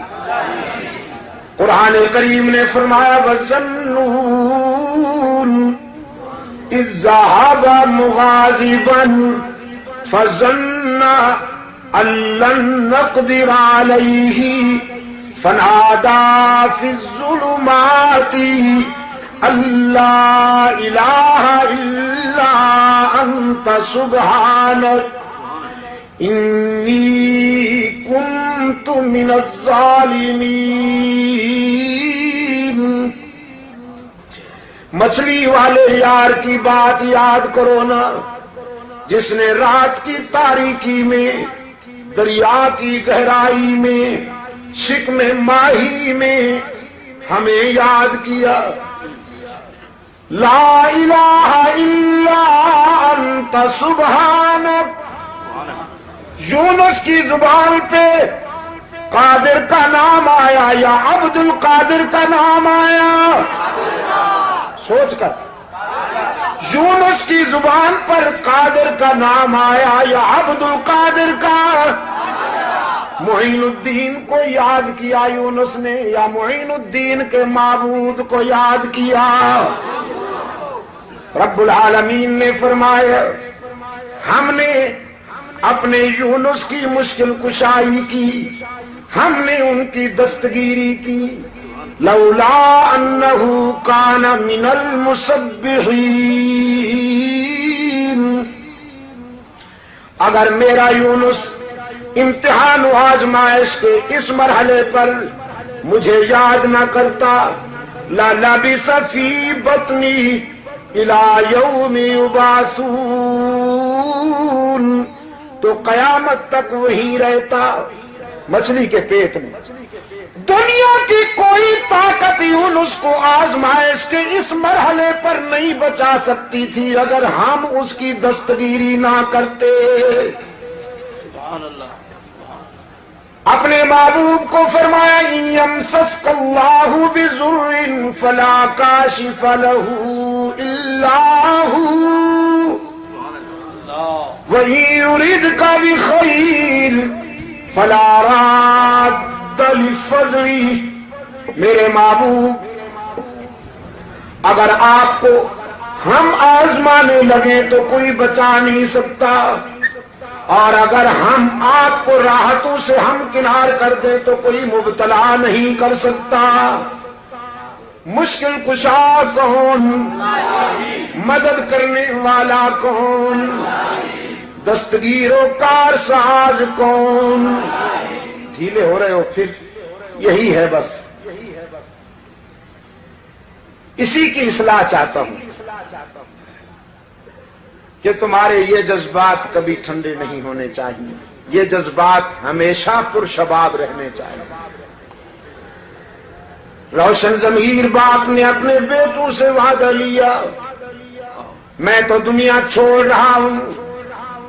قرآن کریم نے فرمایا وَالظَّنُّونَ إِذ ذَهَبَ مُغَاضِبًا فَظَنَّ أَن لَّن نَّقْدِرَ عَلَيْهِ فَنَادَىٰ فِي الظُّلُمَاتِ أَن لَّا إِلَٰهَ إِلَّا أَنتَ سُبْحَانَكَ إِنِّي كُنتُ مِنَ الظَّالِمِينَ۔ مچھلی والے یار کی بات یاد کرو نا، جس نے رات کی تاریکی میں، دریا کی گہرائی میں، شکم ماہی میں ہمیں یاد کیا۔ لا الہ الا انت سبحانک۔ یونس کی زبان پہ قادر کا نام آیا یا عبد القادر کا نام آیا؟ سوچ کر، یونس کی زبان پر قادر کا نام آیا یا عبد القادر کا؟ معین الدین کو یاد کیا یونس نے یا معین الدین کے معبود کو یاد کیا؟ رب العالمین نے فرمایا ہم نے اپنے یونس کی مشکل کشائی کی، ہم نے ان کی دستگیری کی۔ لولا انہ کان من المسبحین، اگر میرا یونس امتحان و آزمائش کے اس مرحلے پر مجھے یاد نہ کرتا، لَلَبِثَ فِي بَطْنِي إِلَى يَوْمِ يُبْعَثُونَ، تو قیامت تک وہی رہتا مچھلی کے پیٹ میں۔ دنیا کی کوئی طاقت یونس کو آزمائش کے اس مرحلے پر نہیں بچا سکتی تھی اگر ہم اس کی دستگیری نہ کرتے۔ اپنے محبوب کو فرمایا یمسسک اللہ بضر فلا کاشف لہ الا ہو وَإِن يُرِدْكَ بِخَيْرٍ فَلَا رَادَّ لِفَضْلِهِ میرے محبوب اگر آپ کو ہم آزمانے لگیں تو کوئی بچا نہیں سکتا، اور اگر ہم آپ کو راحتوں سے ہمکنار کر دیں تو کوئی مبتلا نہیں کر سکتا۔ مشکل کشا کون، مدد کرنے والا کون، دستگیر و کار ساز کون؟ ڈھیلے ہو رہے ہو، پھر یہی ہے بس، اسی کی اصلاح چاہتا ہوں کہ تمہارے یہ جذبات کبھی ٹھنڈے نہیں ہونے چاہیے، یہ جذبات ہمیشہ پرشباب رہنے چاہیے۔ روشن ضمیر باپ نے اپنے بیٹوں سے وعدہ لیا، میں تو دنیا چھوڑ رہا ہوں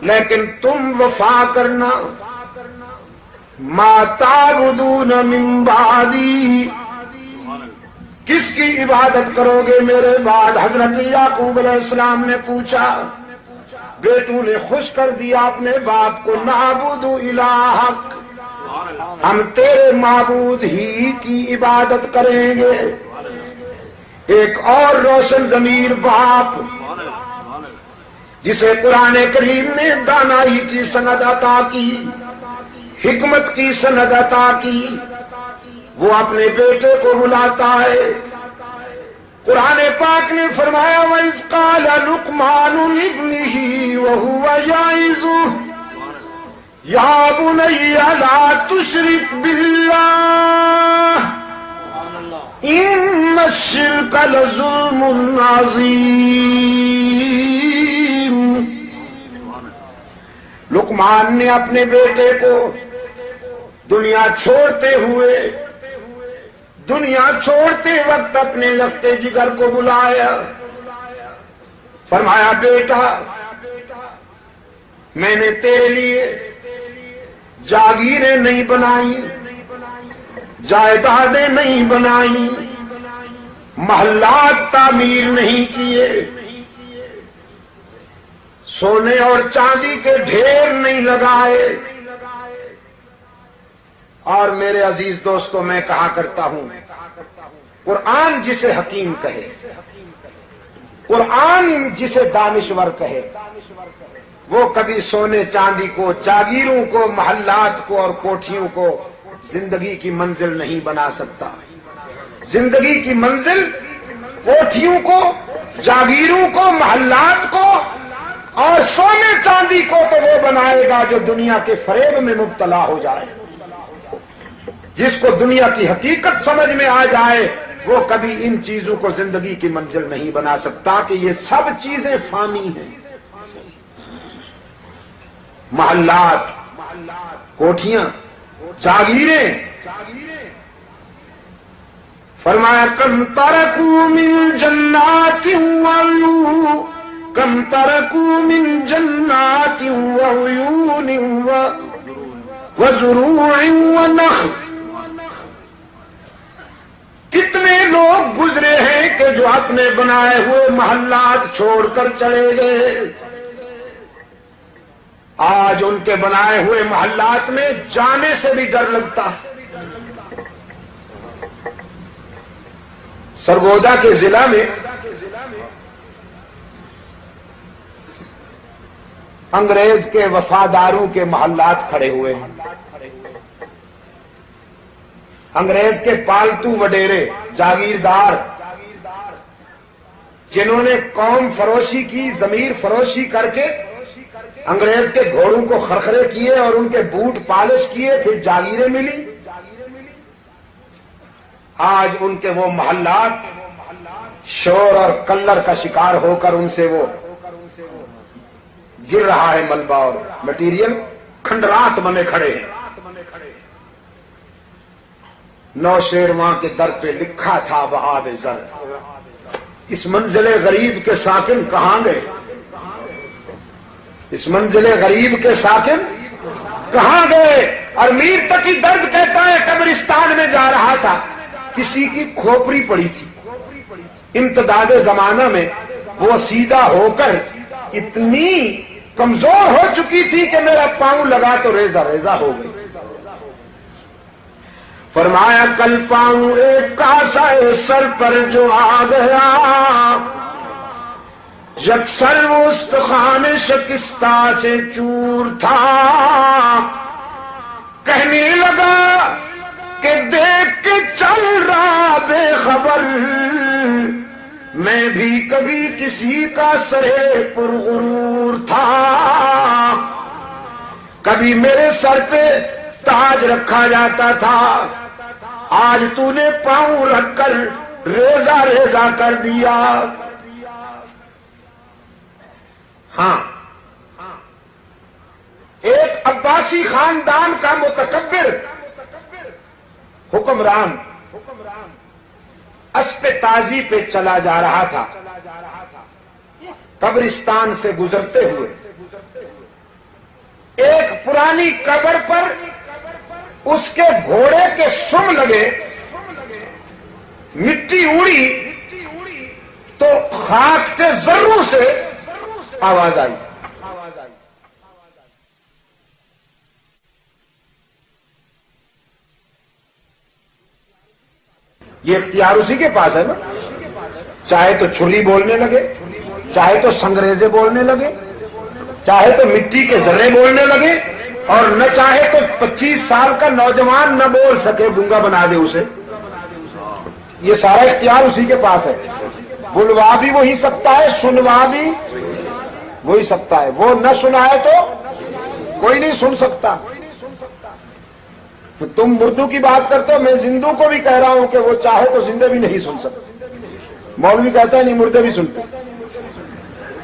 لیکن تم وفا کرنا، ما تعبدون من بعدی، کس کی عبادت کرو گے میرے بعد؟ حضرت یعقوب علیہ السلام نے پوچھا، بیٹوں نے خوش کر دیا اپنے باپ کو، نعبد الہک، ہم تیرے معبود ہی کی عبادت کریں گے۔ ایک اور روشن ضمیر باپ جسے قرآن کریم نے دانائی کی سند عطا کی، حکمت کی سند عطا کی، وہ اپنے بیٹے کو بلاتا ہے۔ قرآن پاک نے فرمایا وَإِذْ قَالَ لُقْمَانُ لِابْنِهِ وَهُوَ يَعِظُهُ يَا بُنَيَّ لَا تُشْرِكْ بِاللَّهِ إِنَّ الشِّرْكَ لَظُلْمٌ عَظِيمٌ۔ لقمان نے اپنے بیٹے کو دنیا چھوڑتے وقت اپنے لختے جگر کو بلایا، فرمایا بیٹا میں نے تیرے لیے جاگیریں نہیں بنائی، جائیدادیں نہیں بنائی، محلات تعمیر نہیں کیے، سونے اور چاندی کے ڈھیر نہیں لگائے۔ اور میرے عزیز دوستو، میں کہا کرتا ہوں قرآن جسے حکیم کہے، قرآن جسے دانشور کہے، وہ کبھی سونے چاندی کو، جاگیروں کو، محلات کو اور کوٹھیوں کو زندگی کی منزل نہیں بنا سکتا۔ زندگی کی منزل کوٹھیوں کو، جاگیروں کو، محلات کو اور سونے چاندی کو تو وہ بنائے گا جو دنیا کے فریب میں مبتلا ہو جائے، جس کو دنیا کی حقیقت سمجھ میں آ جائے، وہ کبھی ان چیزوں کو زندگی کی منزل نہیں بنا سکتا کہ یہ سب چیزیں فانی ہیں۔ محلات، کوٹھیاں، جاگیریں، فرمایا کم ترکوا من جنات وعیون، کم ترکوا من جنات وعیون وزروع ونخل، کتنے لوگ گزرے ہیں کہ جو اپنے بنائے ہوئے محلات چھوڑ کر چلے گئے، آج ان کے بنائے ہوئے محلات میں جانے سے بھی ڈر لگتا ہے۔ سرگودا کے ضلع میں انگریز کے وفاداروں کے محلات کھڑے ہوئے ہیں، انگریز کے پالتو وڈیرے، جاگیردار، جنہوں نے قوم فروشی کی، ضمیر فروشی کر کے انگریز کے گھوڑوں کو خرخرے کیے اور ان کے بوٹ پالش کیے، پھر جاگیریں ملی، آج ان کے وہ محلات شور اور کلر کا شکار ہو کر ان سے وہ گر رہا ہے ملبہ اور مٹیریل، کھنڈرات بنے کھڑے ہیں۔ نوشیروان کے در پہ لکھا تھا بآب زر، اس منزل غریب کے ساکن کہاں گئے؟ اس منزل غریب کے ساکن کہاں گئے؟ اور میر تقی درد کہتا ہے قبرستان میں جا رہا تھا، کسی کی کھوپڑی پڑی تھی، امتداد زمانہ میں وہ سیدھا ہو کر اتنی کمزور ہو چکی تھی کہ میرا پاؤں لگا تو ریزہ ریزہ ہو گئی۔ فرمایا کل پاؤں ایک کاسا سر پر جو آ گیا، یکسر وہ استخوان شکستہ سے چور تھا، کہنے لگا کہ دیکھ کے چل رہا بے خبر، میں بھی کبھی کسی کا سرے پر غرور تھا، کبھی میرے سر پہ تاج رکھا جاتا تھا، آج تو نے پاؤں رکھ کر ریزہ ریزہ کر دیا۔ ہاں، ایک عباسی خاندان کا متکبر حکمران اسپِ تازی پہ چلا جا رہا تھا، قبرستان سے گزرتے ہوئے ایک پرانی قبر پر اس کے گھوڑے کے سم لگے، مٹی اڑی تو خاک کے ذروں سے آواز آئی۔ یہ اختیار اسی کے پاس ہے نا، چاہے تو چھری بولنے لگے، چاہے تو سنگریزے بولنے لگے، چاہے تو مٹی کے ذرے بولنے لگے، اور نہ چاہے تو 25 سال کا نوجوان نہ بول سکے، گونگا بنا دے اسے۔ یہ سارا اختیار اسی کے پاس ہے، بلوا بھی وہی سکتا ہے، سنوا بھی وہی سکتا ہے، وہ نہ سنائے تو کوئی نہیں سن سکتا۔ تم مردوں کی بات کرتے ہو، میں زندوں کو بھی کہہ رہا ہوں کہ وہ چاہے تو زندے بھی نہیں سن سکتے۔ مولوی کہتا ہے نہیں، مردے بھی سنتے۔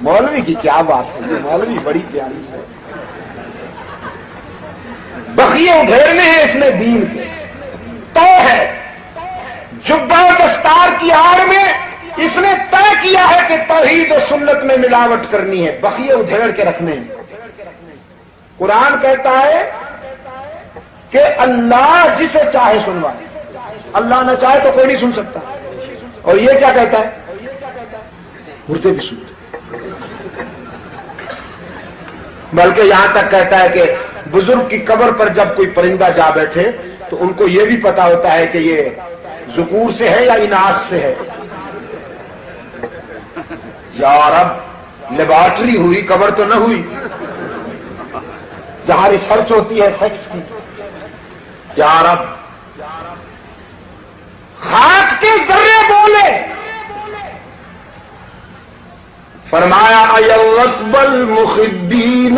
مولوی کی کیا بات ہے، یہ مولوی بڑی پیاری ہے، بخیے ادھیڑنے ہیں اس نے دین کے، طے ہے، جبہ دستار کی آڑ میں اس نے طے کیا ہے کہ توحید و سنت میں ملاوٹ کرنی ہے، بخیے ادھیڑ کے رکھنے ہیں۔ قرآن کہتا ہے کہ اللہ جسے چاہے سنوائے، اللہ نہ چاہے تو کوئی نہیں سن سکتا۔ اور یہ کیا کہتا ہے؟ مردے بھی سنتے، بلکہ یہاں تک کہتا ہے کہ بزرگ کی قبر پر جب کوئی پرندہ جا بیٹھے تو ان کو یہ بھی پتا ہوتا ہے کہ یہ ذکور سے ہے یا اناث سے ہے۔ یا رب، لیبارٹری ہوئی، قبر تو نہ ہوئی جہاں ریسرچ ہوتی ہے سیکس کی۔ یا رب، خاک کے ذرے بولے۔ فرمایا ایوقب المخبین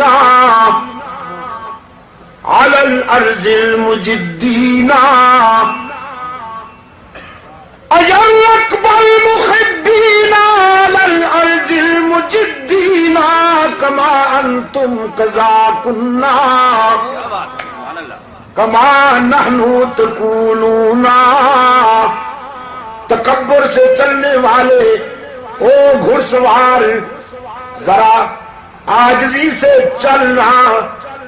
علی الارض المجدین، ایوقب المخبین علی الارض المجدین کما انتم کذا کنا کما نحن تکونون۔ تکبر سے چلنے والے او گھڑ سوار، ذرا عاجزی سے چل رہا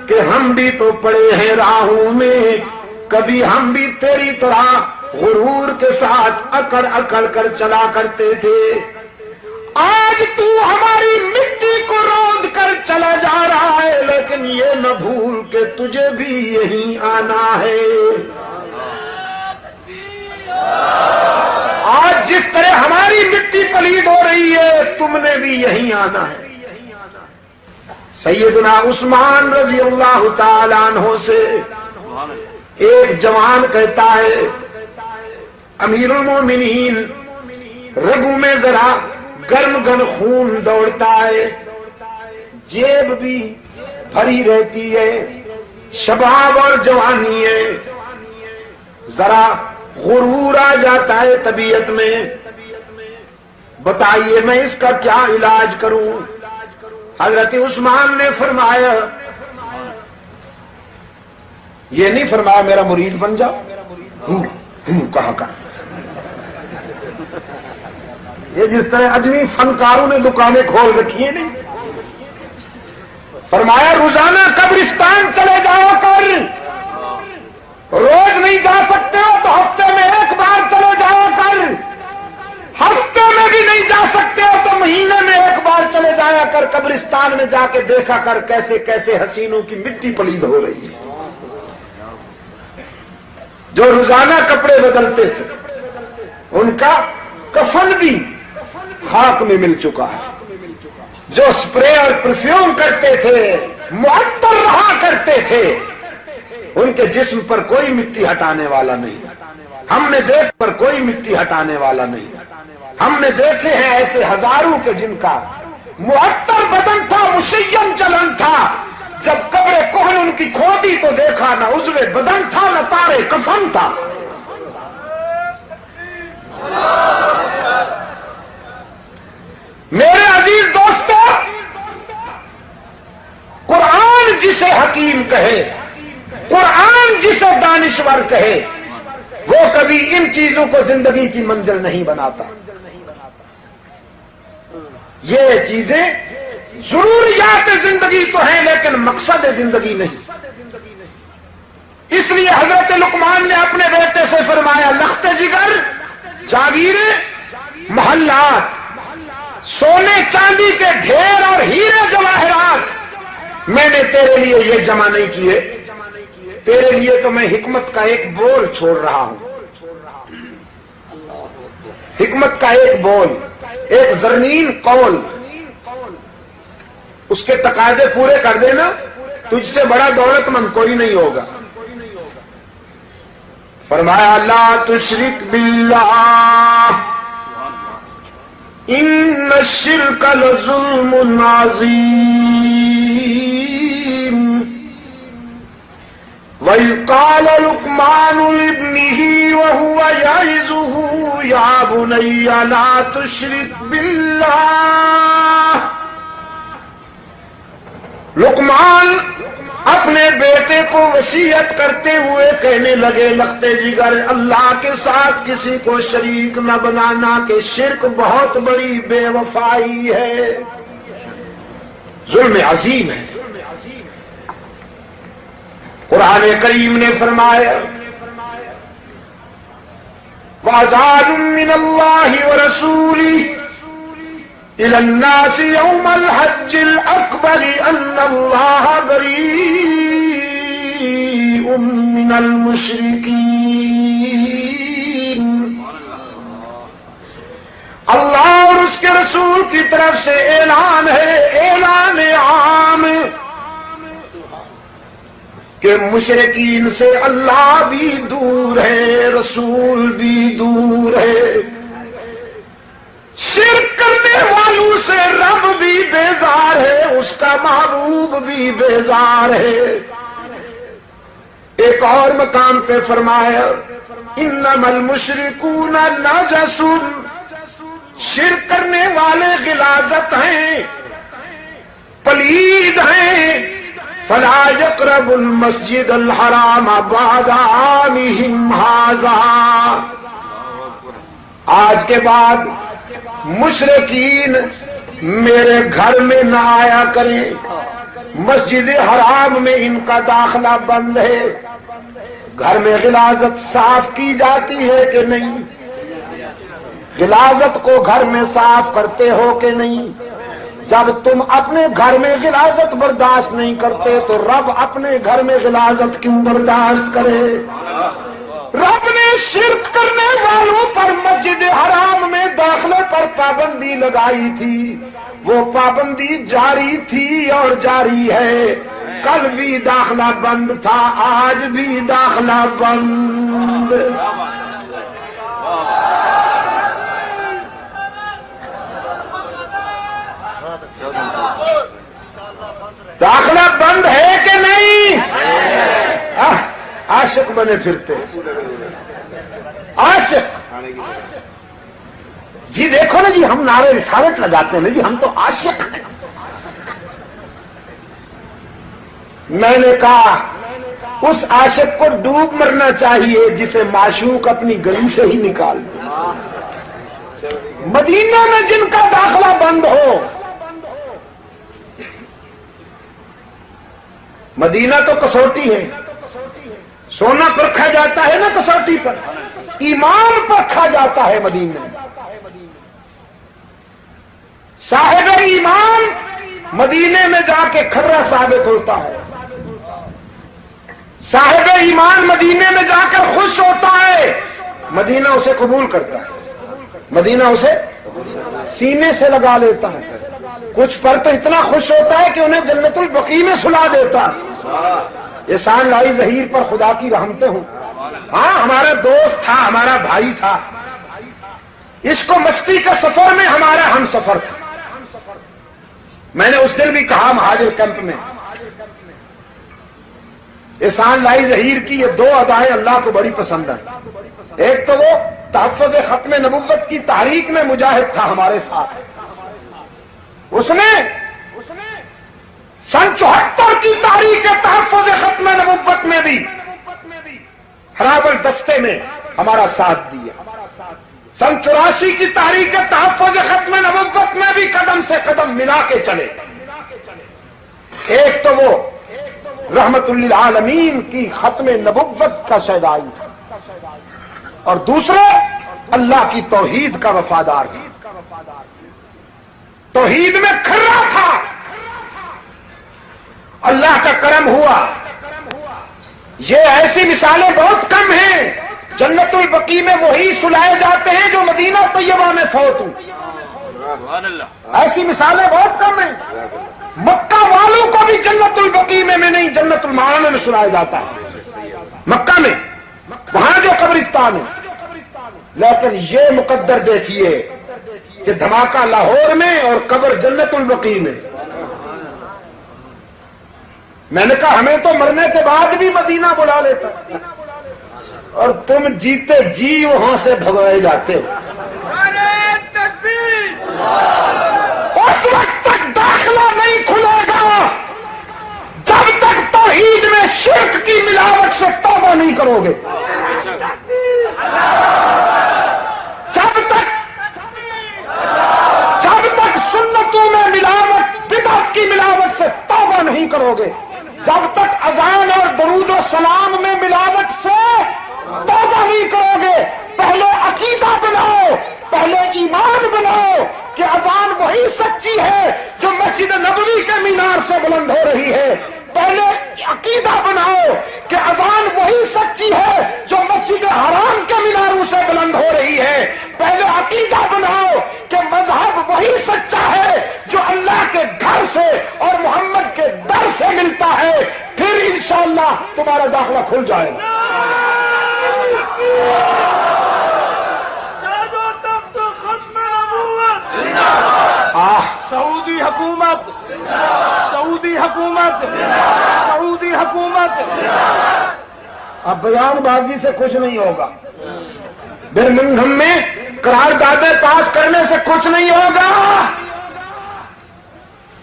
کہ ہم بھی تو پڑے ہیں راہوں میں، کبھی ہم بھی تیری طرح غرور کے ساتھ اکڑ اکڑ کر چلا کرتے تھے، آج تو ہماری مٹی کو روند کر چلا جا رہا ہے، لیکن یہ نہ بھول کہ تجھے بھی یہیں آنا ہے۔ آج جس طرح ہماری مٹی پلید ہو رہی ہے، تم نے بھی یہیں آنا ہے۔ سیدنا عثمان رضی اللہ تعالیٰ عنہ سے ایک جوان کہتا ہے، امیر المومنین، رگوں میں ذرا گرم گرم خون دوڑتا ہے، جیب بھی بھری رہتی ہے، شباب اور جوانی ہے، ذرا غرور آ جاتا ہے طبیعت میں، بتائیے میں اس کا کیا علاج کروں؟ حضرت عثمان نے فرمایا، یہ نہیں فرمایا میرا مرید بن جا، کہاں کا یہ جس طرح اجمی فنکاروں نے دکانیں کھول رکھی ہیں، نہیں، فرمایا روزانہ قبرستان چلے جاؤ کر روز نہیں جا سکتے ہو تو ہفتے میں ایک بار چلے جایا کر، ہفتے میں بھی نہیں جا سکتے ہو تو مہینے میں ایک بار چلے جایا کر، قبرستان میں جا کے دیکھا کر کیسے کیسے حسینوں کی مٹی پلید ہو رہی ہے، جو روزانہ کپڑے بدلتے تھے ان کا کفن بھی خاک میں مل چکا ہے، جو سپرے اور پرفیوم کرتے تھے، معطر رہا کرتے تھے، ان کے جسم پر کوئی مٹی ہٹانے والا نہیں، ہم نے دیکھ پر کوئی مٹی ہٹانے والا نہیں، ہم نے دیکھے ہیں ایسے ہزاروں کے جن کا معطر بدن تھا، مشیم چلن تھا، جب قبر کوہن ان کی کھودی تو دیکھا نہ عضو بدن تھا نہ تارے کفن تھا۔ میرے عزیز دوستو، قرآن جسے حکیم کہے، قرآن جسے دانشور کہے، وہ کبھی ان چیزوں کو زندگی کی منزل نہیں بناتا۔ یہ چیزیں ضروریات زندگی تو ہیں لیکن مقصد زندگی نہیں۔ اس لیے حضرت لقمان نے اپنے بیٹے سے فرمایا، لخت جگر، جاگیریں، محلات، سونے چاندی کے ڈھیر اور ہیرے جواہرات میں نے تیرے لیے یہ جمع نہیں کیے، تیرے لیے تو میں حکمت کا ایک بول چھوڑ رہا ہوں، حکمت کا ایک بول، ایک زرنین قول، اس کے تقاضے پورے کر دینا، تجھ سے بڑا دولت مند کوئی نہیں ہوگا۔ فرمایا، لا تشرک باللہ ان الشرک لظلم عظیم۔ وَإِذْ قَالَ لُقْمَانُ لِابْنِهِ وَهُوَ يَعِظُهُ يَا بُنَيَّ لَا تُشْرِكْ بِاللَّهِ۔ لقمان اپنے بیٹے کو وصیت کرتے ہوئے کہنے لگے، لخت جگر، اللہ کے ساتھ کسی کو شریک نہ بنانا، کہ شرک بہت بڑی بے وفائی ہے، ظلم عظیم ہے۔ قرآن کریم نے فرمایا، وَأَذَانٌ مِّنَ اللَّهِ وَرَسُولِهِ إِلَى النَّاسِ يَوْمَ الْحَجِّ الْأَكْبَرِ أَنَّ اللَّهَ بَرِيءٌ مِّنَ الْمُشْرِكِينَ۔ اللہ اور اس کے رسول کی طرف سے اعلان ہے، اعلان عام، کہ مشرکین سے اللہ بھی دور ہے، رسول بھی دور ہے، شرک کرنے والوں سے رب بھی بیزار ہے، اس کا محبوب بھی بیزار ہے۔ ایک اور مقام پہ فرمایا، انما المشرکون نجس، شرک کرنے والے غلاظت ہیں، پلید ہیں، فلا يقربوا المسجد الحرام بعد عامهم هذا۔ آج کے بعد مشرکین میرے گھر میں نہ آیا کریں، مسجد حرام میں ان کا داخلہ بند ہے۔ گھر میں غلاظت صاف کی جاتی ہے کہ نہیں؟ غلاظت کو گھر میں صاف کرتے ہو کہ نہیں؟ جب تم اپنے گھر میں غلاظت برداشت نہیں کرتے تو رب اپنے گھر میں غلاظت کیوں برداشت کرے؟ رب نے شرک کرنے والوں پر مسجد حرام میں داخلے پر پابندی لگائی تھی، وہ پابندی جاری تھی اور جاری ہے، کل بھی داخلہ بند تھا، آج بھی داخلہ بند۔ داخلہ بند ہے کہ نہیں؟ عاشق بنے پھرتے، عاشق جی، دیکھو نا جی، ہم نعرے رسالت لگاتے ہیں نا جی، ہم تو عاشق ہیں۔ میں نے کہا اس عاشق کو ڈوب مرنا چاہیے جسے معشوق اپنی گلی سے ہی نکال دے۔ مدینہ میں جن کا داخلہ بند ہو، مدینہ تو کسوٹی ہے، سونا پرکھا جاتا ہے نا کسوٹی پر، ایمان پرکھا جاتا ہے مدینے میں۔ صاحب ایمان مدینے میں جا کے کھرا ثابت ہوتا ہے، صاحب ایمان مدینے میں جا کر خوش ہوتا ہے، مدینہ اسے قبول کرتا ہے، مدینہ اسے سینے سے لگا لیتا ہے۔ کچھ پر تو اتنا خوش ہوتا ہے کہ انہیں جنت البقیع میں سلا دیتا ہے۔ احسان لائی ظہیر پر خدا کی رحمتیں ہوں۔ ہاں ہمارا دوست تھا، ہمارا بھائی تھا، اس کو مستی کے سفر میں ہمارا ہم سفر تھا۔ میں نے اس دن بھی کہا مہاجر کیمپ میں، احسان لائی ظہیر کی یہ دو ادائیں اللہ کو بڑی پسند ہیں۔ ایک تو وہ تحفظ ختم نبوت کی تحریک میں مجاہد تھا ہمارے ساتھ، اس نے سن 74 کی تاریخ تحفظ ختم نبوت میں بھی ہراول دستے میں ہمارا ساتھ دیا، سن 84 کی تاریخ تحفظ ختم نبوت میں بھی قدم سے قدم ملا کے چلے۔ ایک تو وہ رحمت للعالمین کی ختم نبوت کا شہدائی تھا، اور دوسرے اللہ کی توحید کا وفادار تھا، توحید میں کھرا تھا۔ اللہ کا کرم ہوا، یہ ایسی مثالیں بہت کم ہیں۔ جنت البقیع میں وہی سلائے جاتے ہیں جو مدینہ طیبہ میں فوت ہوں، ایسی مثالیں بہت کم ہیں۔ مکہ والوں کو بھی جنت البقیع میں نہیں، جنت المعامہ میں سلایا جاتا ہے، مکہ میں وہاں جو قبرستان ہے۔ لیکن یہ مقدر دیکھیے کہ دھماکہ لاہور میں اور قبر جنت البقیع میں۔ میں نے کہا ہمیں تو مرنے کے بعد بھی مدینہ بلا لیتا، اور تم جیتے جی وہاں سے بھگوائے جاتے ہو۔ اس وقت تک داخلہ نہیں کھلے گا جب تک توحید میں شرک کی ملاوٹ سے توبہ نہیں کرو گے، جب تک سنتوں میں ملاوٹ، بدعت کی ملاوٹ سے توبہ نہیں کرو گے، جب تک اذان اور درود و سلام میں ملاوٹ سے توبہ نہیں کرو گے۔ پہلے عقیدہ بناؤ، پہلے ایمان بناؤ کہ اذان وہی سچی ہے جو مسجد نبوی کے مینار سے بلند ہو رہی ہے، پہلے عقیدہ بناؤ کہ اذان وہی سچی ہے جو مسجد حرام کے میناروں سے بلند ہو رہی ہے، پہلے عقیدہ بناؤ کہ مذہب وہی سچا ہے جو اللہ کے گھر سے اور محمد کے در سے ملتا ہے، پھر انشاءاللہ تمہارا داخلہ کھل جائے گا۔ سعودی حکومت، سعودی حکومت، سعودی حکومت۔ اب بیان بازی سے کچھ نہیں ہوگا، برمنگھم میں قراردادیں پاس کرنے سے کچھ نہیں ہوگا،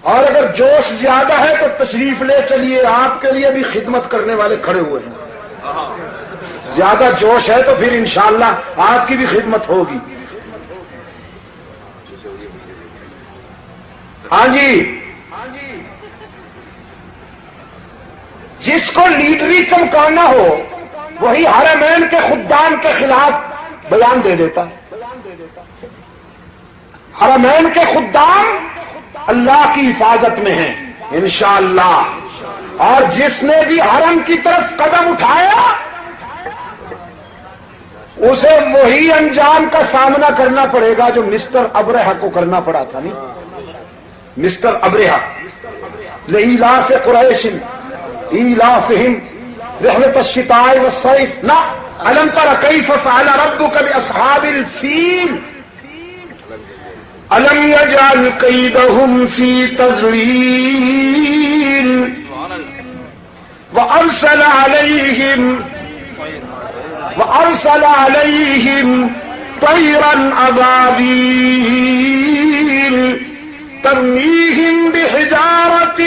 اور اگر جوش زیادہ ہے تو تشریف لے چلیے، آپ کے لیے بھی خدمت کرنے والے کھڑے ہوئے ہیں۔ زیادہ جوش ہے تو پھر انشاءاللہ آپ کی بھی خدمت ہوگی۔ ہاں جی، جس کو لیڈری چمکانا ہو وہی حرمین کے خدام کے خلاف بیان دے دیتا ہے۔ حرمین کے خدام اللہ کی حفاظت میں ہیں انشاءاللہ، اور جس نے بھی حرم کی طرف قدم اٹھایا اسے وہی انجام کا سامنا کرنا پڑے گا جو مسٹر ابرہہ کو کرنا پڑا تھا۔ نہیں، مسٹر ابرہہ لإیلاف قریش ایلافہم رحلۃ الشتاء والصیف، لا الم تر کیف فعل ربک باصحاب الفیل الم یجعل کیدہم فی تضلیل وارسل علیہم طیرا ابابیل ترمیہم بحجارۃ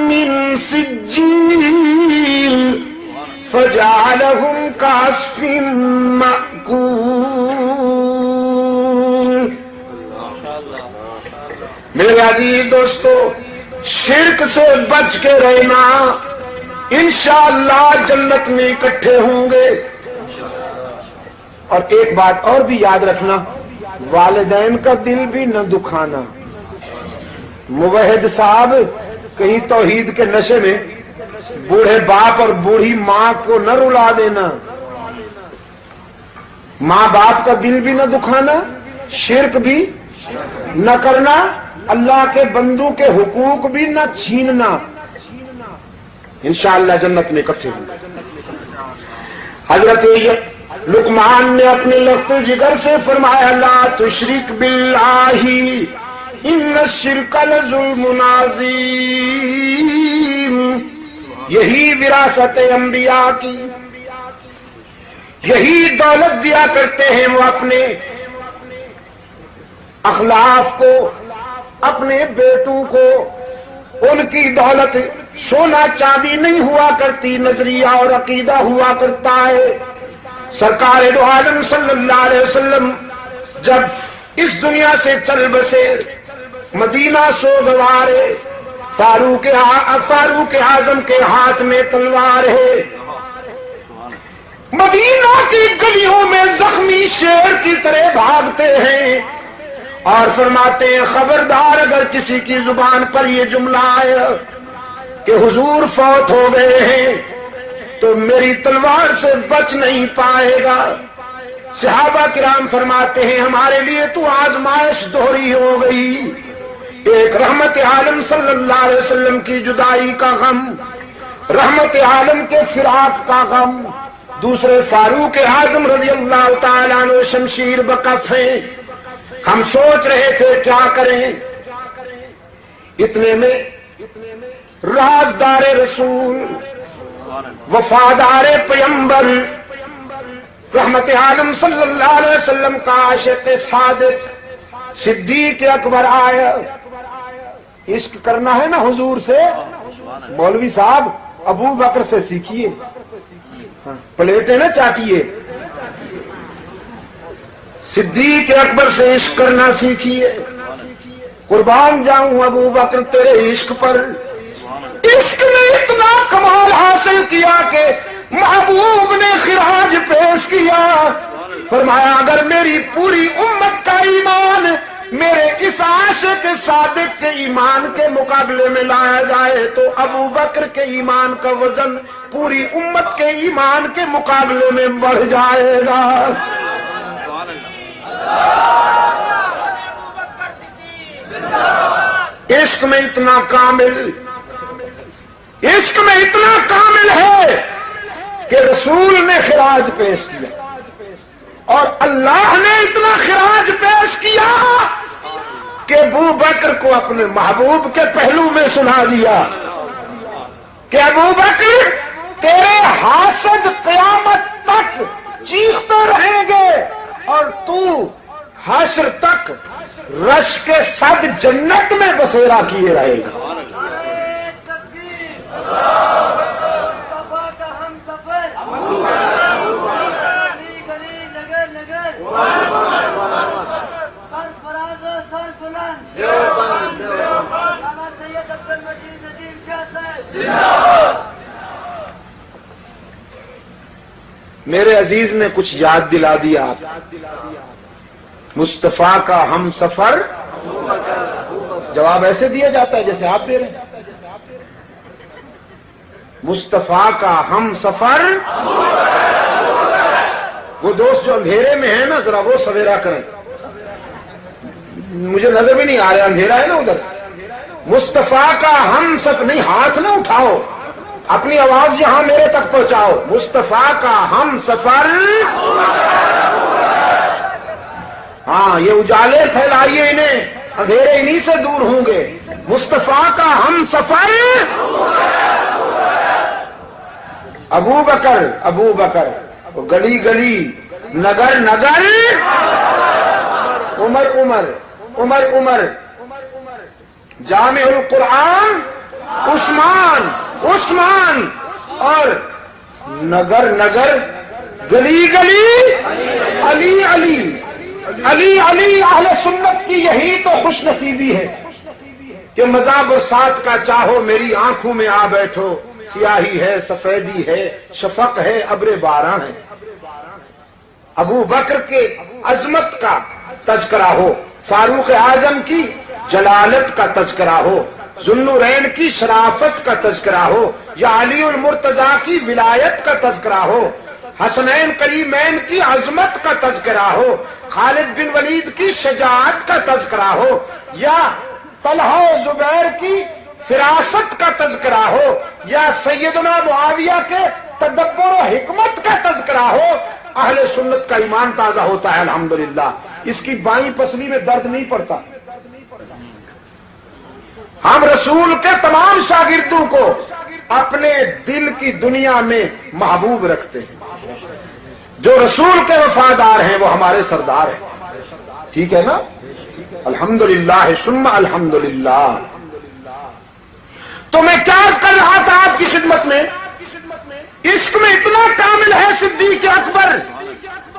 من سجیل فجعلہم کعصف مأکول۔ میرے عزیز دوستو، شرک سے بچ کے رہنا انشاءاللہ جنت میں اکٹھے ہوں گے۔ اور ایک بات اور بھی یاد رکھنا، والدین کا دل بھی نہ دکھانا۔ موحد صاحب کہیں توحید کے نشے میں بوڑھے باپ اور بوڑھی ماں کو نہ رلا دینا، ماں باپ کا دل بھی نہ دکھانا، شرک بھی نہ کرنا، اللہ کے بندوں کے حقوق بھی نہ چھیننا۔ انشاءاللہ جنت میں اکٹھے ہوں گے۔ حضرت لقمان نے اپنے لخت جگر سے فرمایا لا تشرک باللہ ان الشرک لظلم عظیم۔ یہی وراثت انبیاء کی، یہی دولت دیا کرتے ہیں وہ اپنے اخلاف کو، اپنے بیٹوں کو۔ ان کی دولت سونا چاندی نہیں ہوا کرتی، نظریہ اور عقیدہ ہوا کرتا ہے۔ سرکار دو عالم صلی اللہ علیہ وسلم جب اس دنیا سے چل بسے، مدینہ سوگوارے، فاروق اعظم کے ہاتھ میں تلوار ہے، مدینہ کی گلیوں میں زخمی شیر کی طرح بھاگتے ہیں اور فرماتے ہیں خبردار اگر کسی کی زبان پر یہ جملہ آیا کہ حضور فوت ہو گئے ہیں تو میری تلوار سے بچ نہیں پائے گا۔ صحابہ کرام فرماتے ہیں ہمارے لیے تو آزمائش دوہری ہو گئی، ایک رحمت عالم صلی اللہ علیہ وسلم کی جدائی کا غم، رحمت عالم کے فراق کا غم، دوسرے فاروق اعظم رضی اللہ تعالیٰ عنہ شمشیر بکف ہیں۔ ہم سوچ رہے تھے کیا کریں، اتنے میں رازدار رسول، وفادار پیغمبر، رحمت عالم صلی اللہ علیہ وسلم کا عاشق صادق صدیق اکبر آیا۔ عشق کرنا ہے نا حضور سے، مولوی صاحب ابو بکر سے سیکھیے، پلیٹیں نہ چاٹیے، صدیق اکبر سے عشق کرنا سیکھیے۔ قربان جاؤں ابو بکر تیرے عشق پر۔ عشق نے اتنا کمال حاصل کیا کہ محبوب نے خراج پیش کیا، فرمایا اگر میری پوری امت کا ایمان میرے اس عاشق صادق کے ایمان کے مقابلے میں لایا جائے تو ابو بکر کے ایمان کا وزن پوری امت کے ایمان کے مقابلے میں بڑھ جائے گا۔ عشق میں اتنا کامل، عشق میں اتنا کامل ہے کہ رسول نے خراج پیش کیا اور اللہ نے اتنا خراج پیش کیا کہ ابو بکر کو اپنے محبوب کے پہلو میں سنا دیا کہ ابو بکر تیرے حاسد قیامت تک چیختے رہیں گے اور تو حشر تک رش کے صد جنت میں بسیرا کیے رہے گا۔ میرے عزیز نے کچھ یاد دلا دیا آپ، مصطفیٰ کا ہم سفر، جواب ایسے دیا جاتا ہے جیسے آپ دے رہے ہیں، مصطفیٰ کا ہم سفر۔ وہ دوست جو اندھیرے میں ہیں نا ذرا وہ سویرا کریں، مجھے نظر بھی نہیں آ رہا، اندھیرا ہے نا ادھر۔ مصطفیٰ کا ہم سفر، نہیں ہاتھ نہ اٹھاؤ، اپنی آواز یہاں میرے تک پہنچاؤ، مصطفیٰ کا ہم سفر۔ ہاں یہ اجالے پھیلائیے انہیں، اندھیرے انہی سے دور ہوں گے۔ مصطفیٰ کا ہم سفر، ابو بکر، ابو بکر، گلی گلی، نگر نگر، عمر عمر، عمر عمر، جامع القرآن عثمان، عثمان، اور نگر نگر، گلی گلی، علی علی، علی علی۔ اہل سنت کی یہی تو خوش نصیبی ہے کہ مزہ برسات کا چاہو میری آنکھوں میں آ بیٹھو، سیاہی ہے، سفیدی ہے، شفق ہے، ابر باران ہے۔ ابو بکر کے عظمت کا تذکرہ ہو، فاروق اعظم کی جلالت کا تذکرہ ہو، ذوالنورین کی شرافت کا تذکرہ ہو، یا علی المرتضیٰ کی ولایت کا تذکرہ ہو، حسنین کریمین کی عظمت کا تذکرہ ہو، خالد بن ولید کی شجاعت کا تذکرہ ہو، یا طلحہ و زبیر کی فراست کا تذکرہ ہو، یا سیدنا معاویہ کے تدبر و حکمت کا تذکرہ ہو، اہل سنت کا ایمان تازہ ہوتا ہے الحمدللہ۔ اس کی بائیں پسلی میں درد نہیں پڑتا۔ ہم رسول کے تمام شاگردوں کو اپنے دل کی دنیا میں محبوب رکھتے ہیں۔ جو رسول کے وفادار ہیں وہ ہمارے سردار ہیں، ٹھیک ہے نا؟ الحمدللہ ثم الحمدللہ۔ تو میں کیا عرض کر رہا تھا آپ کی خدمت میں؟ عشق میں اتنا کامل ہے صدیق اکبر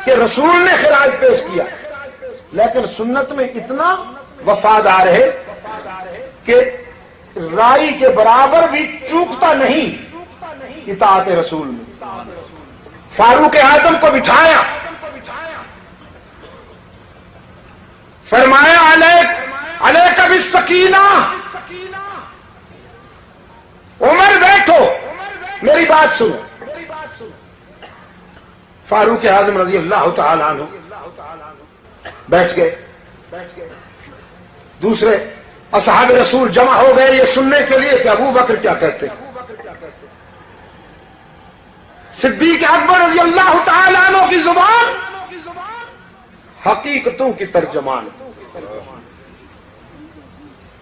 کہ رسول نے خراج پیش کیا، لیکن سنت میں اتنا وفادار ہے کہ رائی کے برابر بھی چوکتا نہیں اطاعت رسول میں۔ فاروق اعظم کو بٹھایا، فرمایا علیک بالسکینہ، عمر بیٹھو میری بات سنو۔ فاروق اعظم رضی اللہ تعالی عنہ بیٹھ گئے، دوسرے اصحاب رسول جمع ہو گئے یہ سننے کے لیے کہ ابو بکر کیا کہتے ہیں۔ صدیق اکبر رضی اللہ تعالی عنہ کی زبان حقیقتوں کی ترجمان،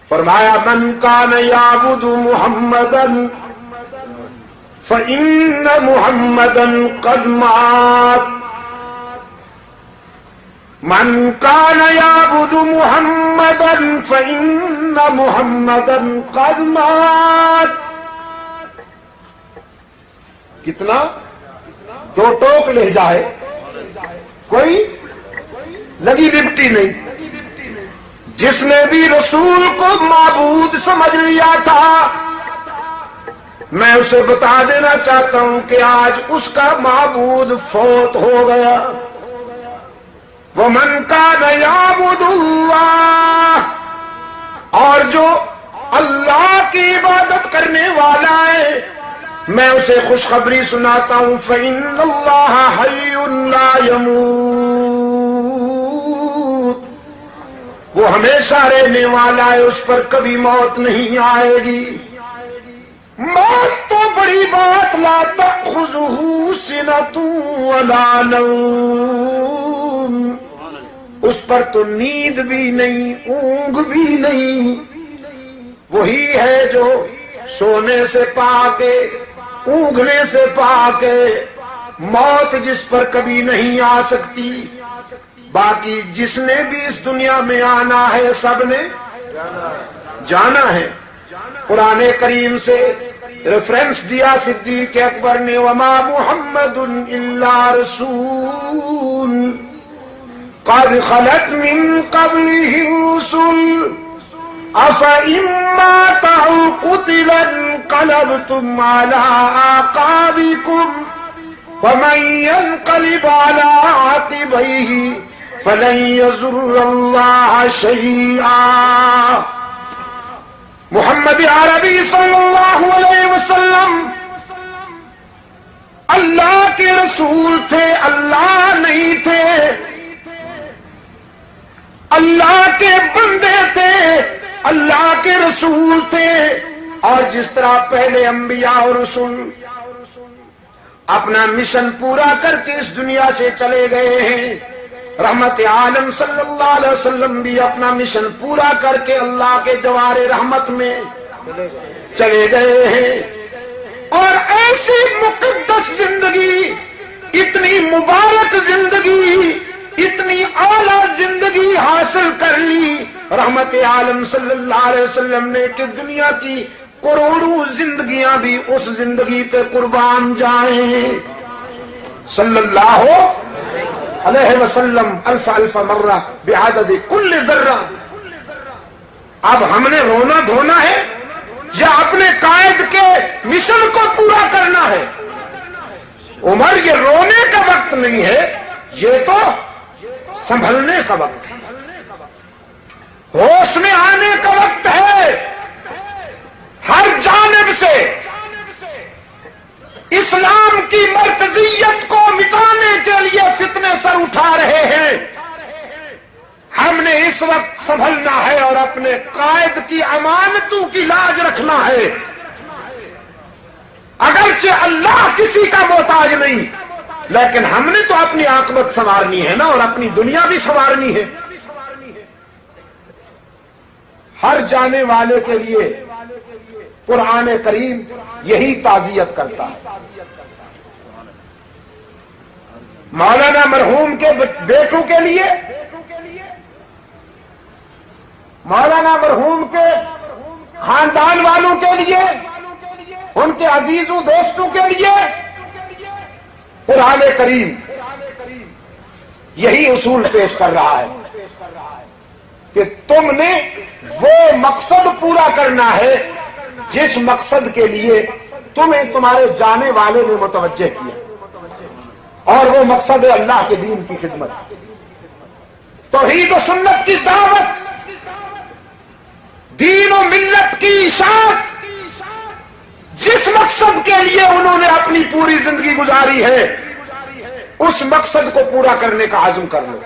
فرمایا من کان یعبد محمدا فإن محمدا قد مات، من کان یعبد محمدا فإن محمدا قد مات۔ کتنا دو ٹوک لہجہ ہے، کوئی لگی لپٹی نہیں۔ جس نے بھی رسول کو معبود سمجھ لیا تھا، میں اسے بتا دینا چاہتا ہوں کہ آج اس کا معبود فوت ہو گیا۔ وَمَنْ كَانَ يَعْبُدُ اللَّهَ، اور جو اللہ کی عبادت کرنے والا ہے میں اسے خوشخبری سناتا ہوں، فَإِنَّ اللَّهَ حَيٌّ لَا يَمُوتُ، وہ ہمیشہ رہنے والا ہے، اس پر کبھی موت نہیں آئے گی۔ موت تو بڑی بات، لا تأخذہ سنۃ ولا نوم، اس پر تو نیند بھی نہیں، اونگ بھی نہیں۔ وہی ہے جو سونے سے پاک ہے، اونگنے سے پاک ہے، موت جس پر کبھی نہیں آ سکتی۔ باقی جس نے بھی اس دنیا میں آنا ہے سب نے جانا ہے۔ قرآن کریم سے ریفرنس دیا صدیق اکبر نے، وما محمد الا رسول قد خلت من قبله الرسل افإن مات أو قتل انقلبتم على أعقابكم ومن ينقلب على عقبيه فلن يضر الله شيئا۔ محمد عربی صلی اللہ علیہ وسلم اللہ کے رسول تھے، اللہ نہیں تھے، اللہ کے بندے تھے، اللہ کے رسول تھے۔ اور جس طرح پہلے انبیاء اور رسول اپنا مشن پورا کر کے اس دنیا سے چلے گئے ہیں، رحمت عالم صلی اللہ علیہ وسلم بھی اپنا مشن پورا کر کے اللہ کے جوار رحمت میں چلے گئے ہیں، اور ایسی مقدس زندگی، اتنی مبارک زندگی، اتنی اعلیٰ زندگی حاصل کر لی رحمت عالم صلی اللہ علیہ وسلم نے کہ دنیا کی کروڑوں زندگیاں بھی اس زندگی پہ قربان جائیں۔ صلی اللہ علیہ وسلم الف الف مرہ بعدد کل ذرہ۔ اب ہم نے رونا دھونا ہے یا اپنے قائد کے مشن کو پورا کرنا ہے؟ عمر، یہ رونے کا وقت نہیں ہے، یہ تو سنبھلنے کا وقت ہے، ہوش میں آنے کا وقت ہے۔ ہر جانب سے اسلام کی مرکزیت کو مٹانے کے لیے فتنے سر اٹھا رہے ہیں۔ ہم نے اس وقت سنبھلنا ہے اور اپنے قائد کی امانتوں کی لاج رکھنا ہے۔ اگرچہ اللہ کسی کا محتاج نہیں، لیکن ہم نے تو اپنی عاقبت سنوارنی ہے نا، اور اپنی دنیا بھی سنوارنی ہے۔ ہر جانے والے کے لیے قرآن کریم یہی تعزیت کرتا ہے۔ مولانا مرحوم کے بیٹوں کے لیے، مولانا مرحوم کے خاندان والوں کے لیے، ان کے عزیزوں دوستوں کے لیے قرآن کریم یہی اصول پیش کر رہا ہے کہ تم نے وہ مقصد پورا کرنا ہے جس مقصد کے لیے تمہیں تمہارے جانے والے نے متوجہ کیا، اور وہ مقصد ہے اللہ کے دین کی خدمت، توحید و سنت کی دعوت، دین و ملت کی اشاعت۔ جس مقصد کے لیے انہوں نے اپنی پوری زندگی گزاری ہے، اس مقصد کو پورا کرنے کا عزم کر لو۔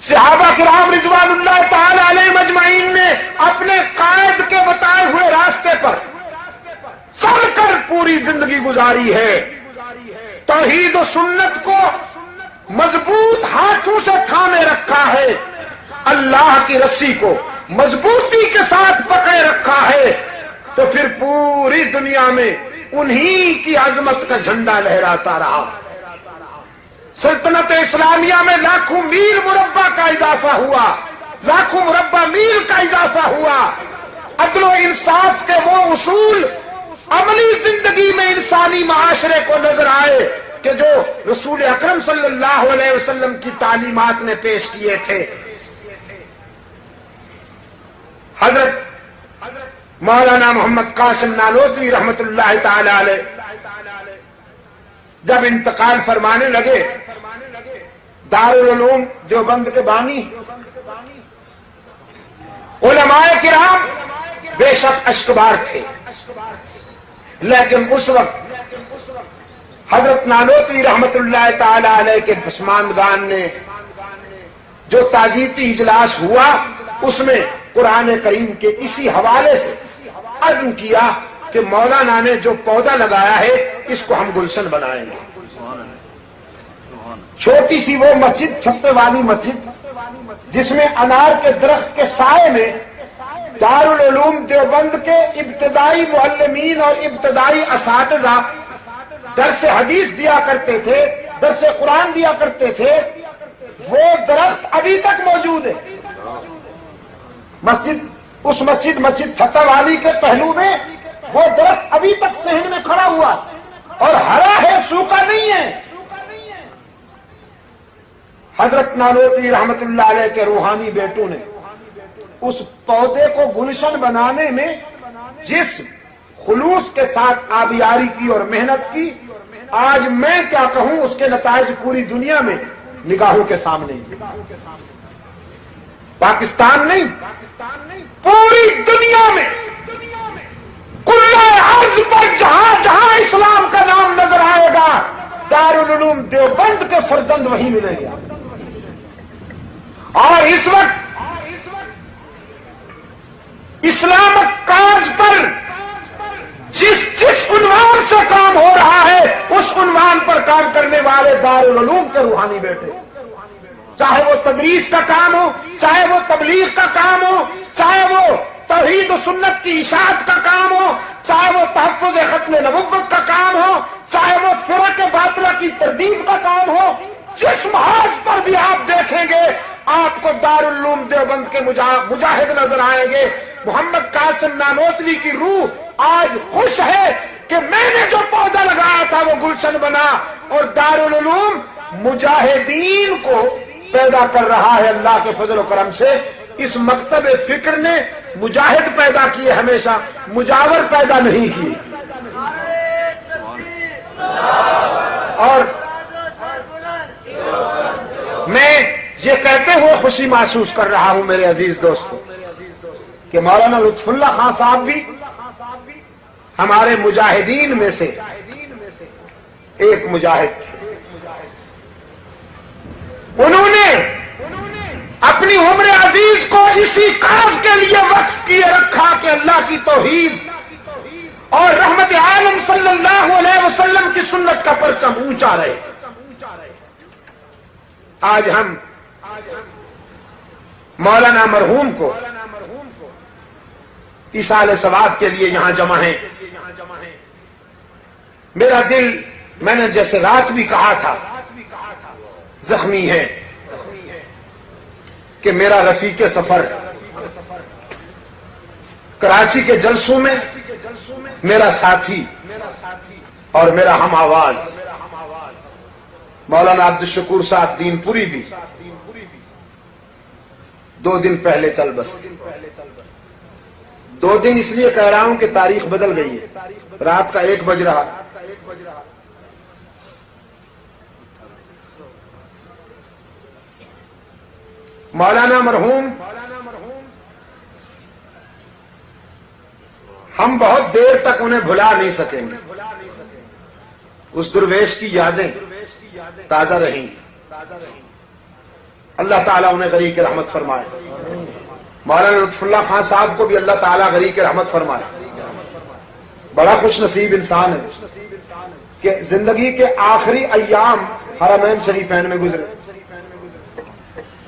صحابہ کرام رضوان اللہ تعالی علیہم اجمعین نے اپنے قائد کے بتائے ہوئے راستے پر چل کر پوری زندگی گزاری ہے، توحید و سنت کو مضبوط ہاتھوں سے تھامے رکھا ہے، اللہ کی رسی کو مضبوطی کے ساتھ پکڑے رکھا ہے، تو پھر پوری دنیا میں انہی کی عظمت کا جھنڈا لہراتا رہا۔ سلطنت اسلامیہ میں لاکھوں میل مربع کا اضافہ ہوا، لاکھوں مربع میل کا اضافہ ہوا۔ عدل و انصاف کے وہ اصول عملی زندگی میں انسانی معاشرے کو نظر آئے کہ جو رسول اکرم صلی اللہ علیہ وسلم کی تعلیمات نے پیش کیے تھے۔ حضرت مولانا محمد قاسم نانوتوی رحمت اللہ تعالی علیہ جب انتقال فرمانے لگے، دارالعلوم دیوبند کے بانی، علماء کرام بے شک اشکبار تھے، لیکن اس وقت حضرت نانوتوی رحمت اللہ تعالی علیہ کے پسماندگان نے جو تعزیتی اجلاس ہوا، اس میں قرآن کریم کے اسی حوالے سے عزم کیا کہ مولانا نے جو پودا لگایا ہے اس کو ہم گلشن بنائیں گے۔ چھوٹی سی وہ مسجد، چھتے والی مسجد، جس میں انار کے درخت کے سائے میں دارالعلوم دیوبند کے ابتدائی معلمین اور ابتدائی اساتذہ درس حدیث دیا کرتے تھے، درس قرآن دیا کرتے تھے، وہ درخت ابھی تک موجود ہے۔ مسجد چھتا والی کے پہلو میں وہ درخت ابھی تک صحن میں کھڑا ہوا اور ہرا ہے، سوکھا نہیں ہے۔ حضرت نانوتوی رحمت اللہ علیہ کے روحانی بیٹوں نے اس پودے کو گلشن بنانے میں جس خلوص کے ساتھ آبیاری کی اور محنت کی، آج میں کیا کہوں، اس کے نتائج پوری دنیا میں نگاہوں کے سامنے ہیں۔ پاکستان نہیں، پوری دنیا میں کل عرض پر جہاں جہاں اسلام کا نام نظر آئے گا، دارالعلوم دیوبند کے فرزند وہیں ملیں گے۔ اور اس وقت اسلامک کاز پر جس عنوان سے کام ہو رہا ہے، اس عنوان پر کام کرنے والے دارالعلوم کے روحانی بیٹے، چاہے وہ تدریس کا کام ہو، چاہے وہ تبلیغ کا کام ہو، چاہے وہ توحید و سنت کی اشاعت کا کام ہو، چاہے وہ تحفظ ختم نبوت کا کام ہو، چاہے وہ فرق باطلہ کی تردید کا کام ہو، جس محاذ پر بھی آپ دیکھیں گے آپ کو دارالعلوم دیوبند کے مجاہد نظر آئیں گے۔ محمد قاسم نانوتوی کی روح آج خوش ہے کہ میں نے جو پودا لگایا تھا وہ گلشن بنا، اور دارالعلوم مجاہدین کو پیدا کر رہا ہے اللہ کے فضل و کرم سے۔ اس مکتب فکر نے مجاہد پیدا کیے، ہمیشہ مجاور پیدا نہیں کیے۔ اور میں یہ کہتے ہوئے خوشی محسوس کر رہا ہوں میرے عزیز دوستوں کہ مولانا لطف اللہ خان صاحب بھی ہمارے مجاہدین میں سے ایک مجاہد تھے۔ انہوں نے اپنی عمر عزیز کو اسی کاز کے لیے وقف کیے رکھا کہ اللہ کی توحید اور رحمت عالم صلی اللہ علیہ وسلم کی سنت کا پرچم اونچا رہے۔ آج ہم مولانا مرحوم کو ایصال ثواب کے لیے یہاں جمع ہیں۔ میرا دل، میں نے جیسے رات بھی کہا تھا، زخمی ہے کہ میرا رفیق سفر کراچی کے جلسوں میں میرا ساتھی اور میرا ہم آواز مولانا عبدالشکور صاحب دین پوری بھی 2 دن پہلے چل بسے۔ 2 دن اس لیے کہہ رہا ہوں کہ تاریخ بدل گئی ہے، رات کا 1 بج رہا۔ مولانا مرحوم ہم بہت دیر تک انہیں بھلا نہیں سکیں گے، اس درویش کی یادیں تازہ رہیں گی۔ اللہ تعالیٰ انہیں غریق رحمت فرمائے۔ مولانا لطف اللہ خان صاحب کو بھی اللہ تعالیٰ غریق رحمت فرمائے۔ بڑا خوش نصیب انسان ہے کہ زندگی کے آخری ایام حرمین شریفین میں گزرے۔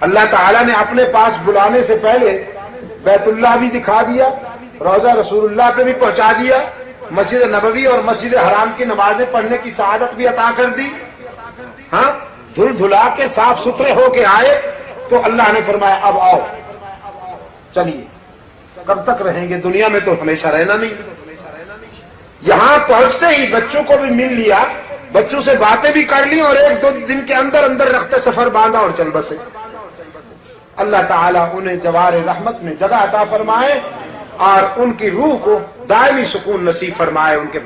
اللہ تعالیٰ نے اپنے پاس بلانے سے پہلے بیت اللہ بھی دکھا دیا، روضہ رسول اللہ پہ بھی پہنچا دیا، مسجد نبوی اور مسجد حرام کی نمازیں پڑھنے کی سعادت بھی عطا کر دی۔ ہاں، دھل دھلا کے صاف ستھرے ہو کے آئے تو اللہ نے فرمایا اب آؤ، چلیے۔ کب تک رہیں گے؟ دنیا میں تو ہمیشہ رہنا نہیں۔ یہاں پہنچتے ہی بچوں کو بھی مل لیا، بچوں سے باتیں بھی کر لی اور 1-2 دن کے اندر اندر رخت سفر باندھا اور چل بسے۔ اللہ تعالیٰ انہیں جوار رحمت میں جگہ عطا فرمائے اور ان کی روح کو دائمی سکون نصیب فرمائے، ان کے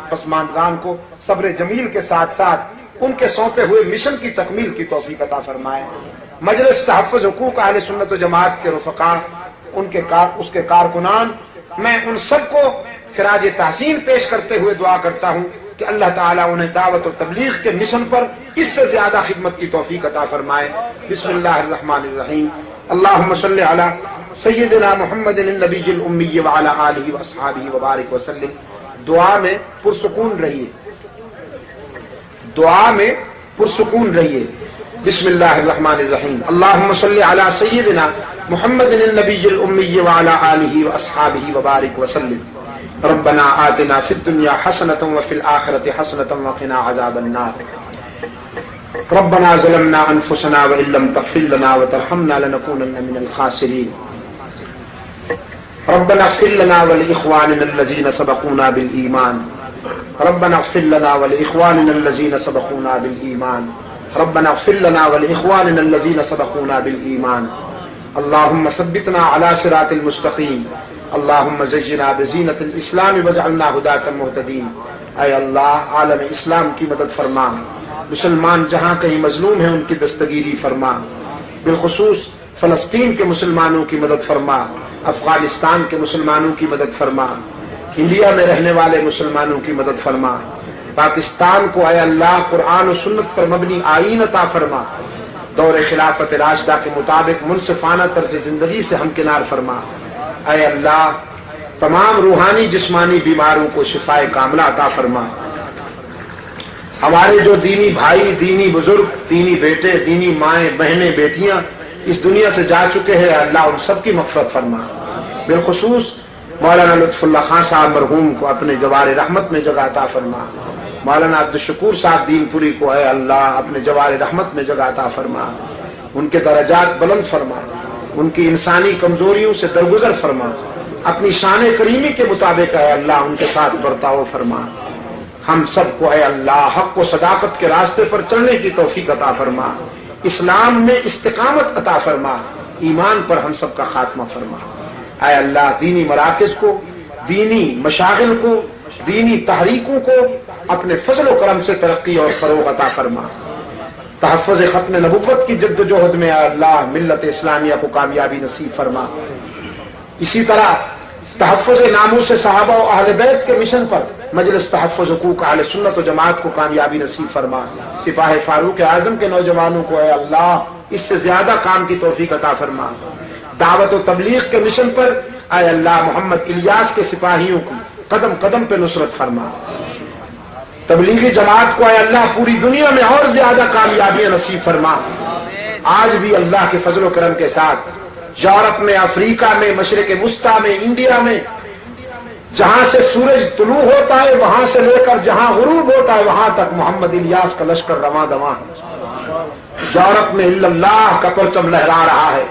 پسماندگان کو صبر جمیل کے ساتھ ساتھ ان کے سونپے ہوئے مشن کی تکمیل کی توفیق عطا فرمائے۔ مجلس تحفظ حقوق اہل سنت و جماعت کے رفقاء، اس کے کارکنان، میں ان سب کو خراج تحسین پیش کرتے ہوئے دعا کرتا ہوں کہ اللہ تعالیٰ انہیں دعوت و تبلیغ کے مشن پر اس سے زیادہ خدمت کی توفیق عطا فرمائے۔ بسم اللہ الرحمن الرحیم۔ اللہم صلی علی سیدنا محمد النبی الامی وعلی آلہ واصحابہ وبارک وسلم۔ دعا میں پرسکون رہیے، دعا میں پرسکون رہیے۔ بسم اللہ الرحمن الرحیم۔ اللہم صلی علی سیدنا محمد النبی الامی وعلی آلہ واصحابہ وبارک وسلم۔ ربنا آتنا فی الدنیا حسنۃ وفی الآخرۃ حسنۃ وقنا عذاب النار۔ ربنا ظلمنا انفسنا وان لم تغفر لنا وترحمنا لنكونن من الخاسرین۔ ربنا اغفر لنا ولاخواننا الذين سبقونا بالایمان۔ ربنا اغفر لنا ولاخواننا الذين سبقونا بالایمان۔ ربنا اغفر لنا ولاخواننا الذين سبقونا بالایمان۔ اللهم ثبتنا على صراط المستقیم۔ اللهم زینا بزینت الاسلام واجعلنا ہداة مہتدین۔ اے اللہ، عالم اسلام کی مدد فرما، مسلمان جہاں کہیں مظلوم ہیں ان کی دستگیری فرما، بالخصوص فلسطین کے مسلمانوں کی مدد فرما، افغانستان کے مسلمانوں کی مدد فرما، انڈیا میں رہنے والے مسلمانوں کی مدد فرما، پاکستان کو اے اللہ قرآن و سنت پر مبنی آئین عطا فرما، دور خلافت راشدہ کے مطابق منصفانہ طرز زندگی سے ہمکنار فرما۔ اے اللہ، تمام روحانی جسمانی بیماروں کو شفائے کاملہ عطا فرما۔ ہمارے جو دینی بھائی، دینی بزرگ، دینی بیٹے، دینی مائیں، بہنیں، بیٹیاں اس دنیا سے جا چکے ہیں، اللہ ان سب کی مغفرت فرما۔ بالخصوص مولانا لطف اللہ خان صاحب مرحوم کو اپنے جوار رحمت میں جگہ عطا فرما۔ مولانا عبدالشکور صاحب دین پوری کو اے اللہ اپنے جوار رحمت میں جگہ عطا فرما، ان کے درجات بلند فرما، ان کی انسانی کمزوریوں سے درگزر فرما، اپنی شان کریمی کے مطابق اے اللہ ان کے ساتھ برتاؤ فرما۔ ہم سب کو اے اللہ حق و صداقت کے راستے پر چلنے کی توفیق عطا فرما، اسلام میں استقامت عطا فرما، ایمان پر ہم سب کا خاتمہ فرما۔ اے اللہ دینی مراکز کو، دینی مشاغل کو، دینی تحریکوں کو اپنے فضل و کرم سے ترقی اور فروغ عطا فرما۔ تحفظ ختم نبوت کی جد و جہد میں اے اللہ ملت اسلامیہ کو کامیابی نصیب فرما۔ اسی طرح تحفظ ناموس صحابہ و اہل بیت کے مشن پر مجلس تحفظ حقوق اہل سنت و جماعت کو کامیابی نصیب فرما۔ سپاہ فاروق اعظم کے نوجوانوں کو اے اللہ اس سے زیادہ کام کی توفیق عطا فرما۔ دعوت و تبلیغ کے مشن پر اے اللہ محمد الیاس کے سپاہیوں کو قدم قدم پہ نصرت فرما۔ تبلیغی جماعت کو اے اللہ پوری دنیا میں اور زیادہ کامیابیاں نصیب فرما۔ آج بھی اللہ کے فضل و کرم کے ساتھ یورپ میں، افریقہ میں، مشرق وسطی میں، انڈیا میں، جہاں سے سورج طلوع ہوتا ہے وہاں سے لے کر جہاں غروب ہوتا ہے وہاں تک محمد الیاس کا لشکر رواں دواں ہے۔ یورپ میں الا اللہ کا پرچم لہرا رہا ہے،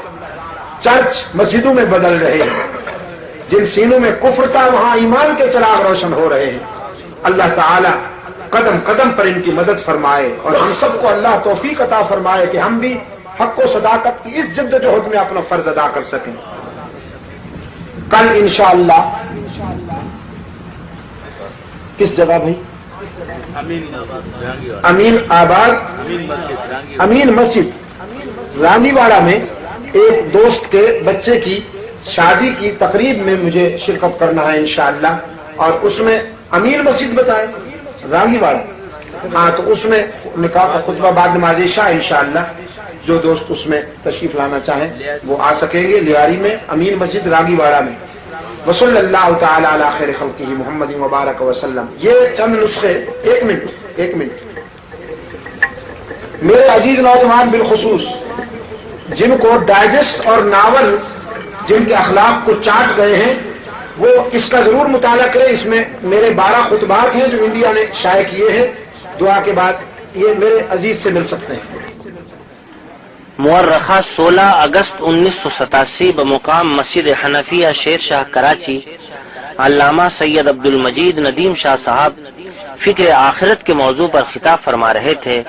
چرچ مسجدوں میں بدل رہے ہیں، جن سینوں میں کفر تھا وہاں ایمان کے چراغ روشن ہو رہے ہیں۔ اللہ تعالی قدم قدم پر ان کی مدد فرمائے اور ہم سب کو اللہ توفیق عطا فرمائے کہ ہم بھی حق و صداقت کی اس جد و جہد میں اپنا فرض ادا کر سکیں۔ کل انشاءاللہ کس جگہ بھائی؟ امین مسجد رانگی واڑہ میں ایک دوست کے بچے کی شادی کی تقریب میں مجھے شرکت کرنا ہے انشاءاللہ، اور اس میں امین مسجد بتائے رانگی واڑہ، ہاں تو اس میں نکاح کا خطبہ بعد نماز عشاء انشاءاللہ، جو دوست اس میں تشریف لانا چاہیں وہ آ سکیں گے، لیاری میں امین مسجد رانگی واڑہ میں۔ وصلی اللہ تعالی علی خیر خلقہ محمد مبارک وسلم۔ یہ چند نسخے، ایک منٹ میرے عزیز نوجوان بالخصوص جن کو ڈائجسٹ اور ناول جن کے اخلاق کو چاٹ گئے ہیں وہ اس کا ضرور مطالعہ کریں۔ اس میں میرے 12 خطبات ہیں جو انڈیا نے شائع کیے ہیں، دعا کے بعد یہ میرے عزیز سے مل سکتے ہیں۔ مورخہ 16 اگست 1987 بمقام مسجد حنفیہ شیر شاہ کراچی، علامہ سید عبد المجید ندیم شاہ صاحب فکر آخرت کے موضوع پر خطاب فرما رہے تھے۔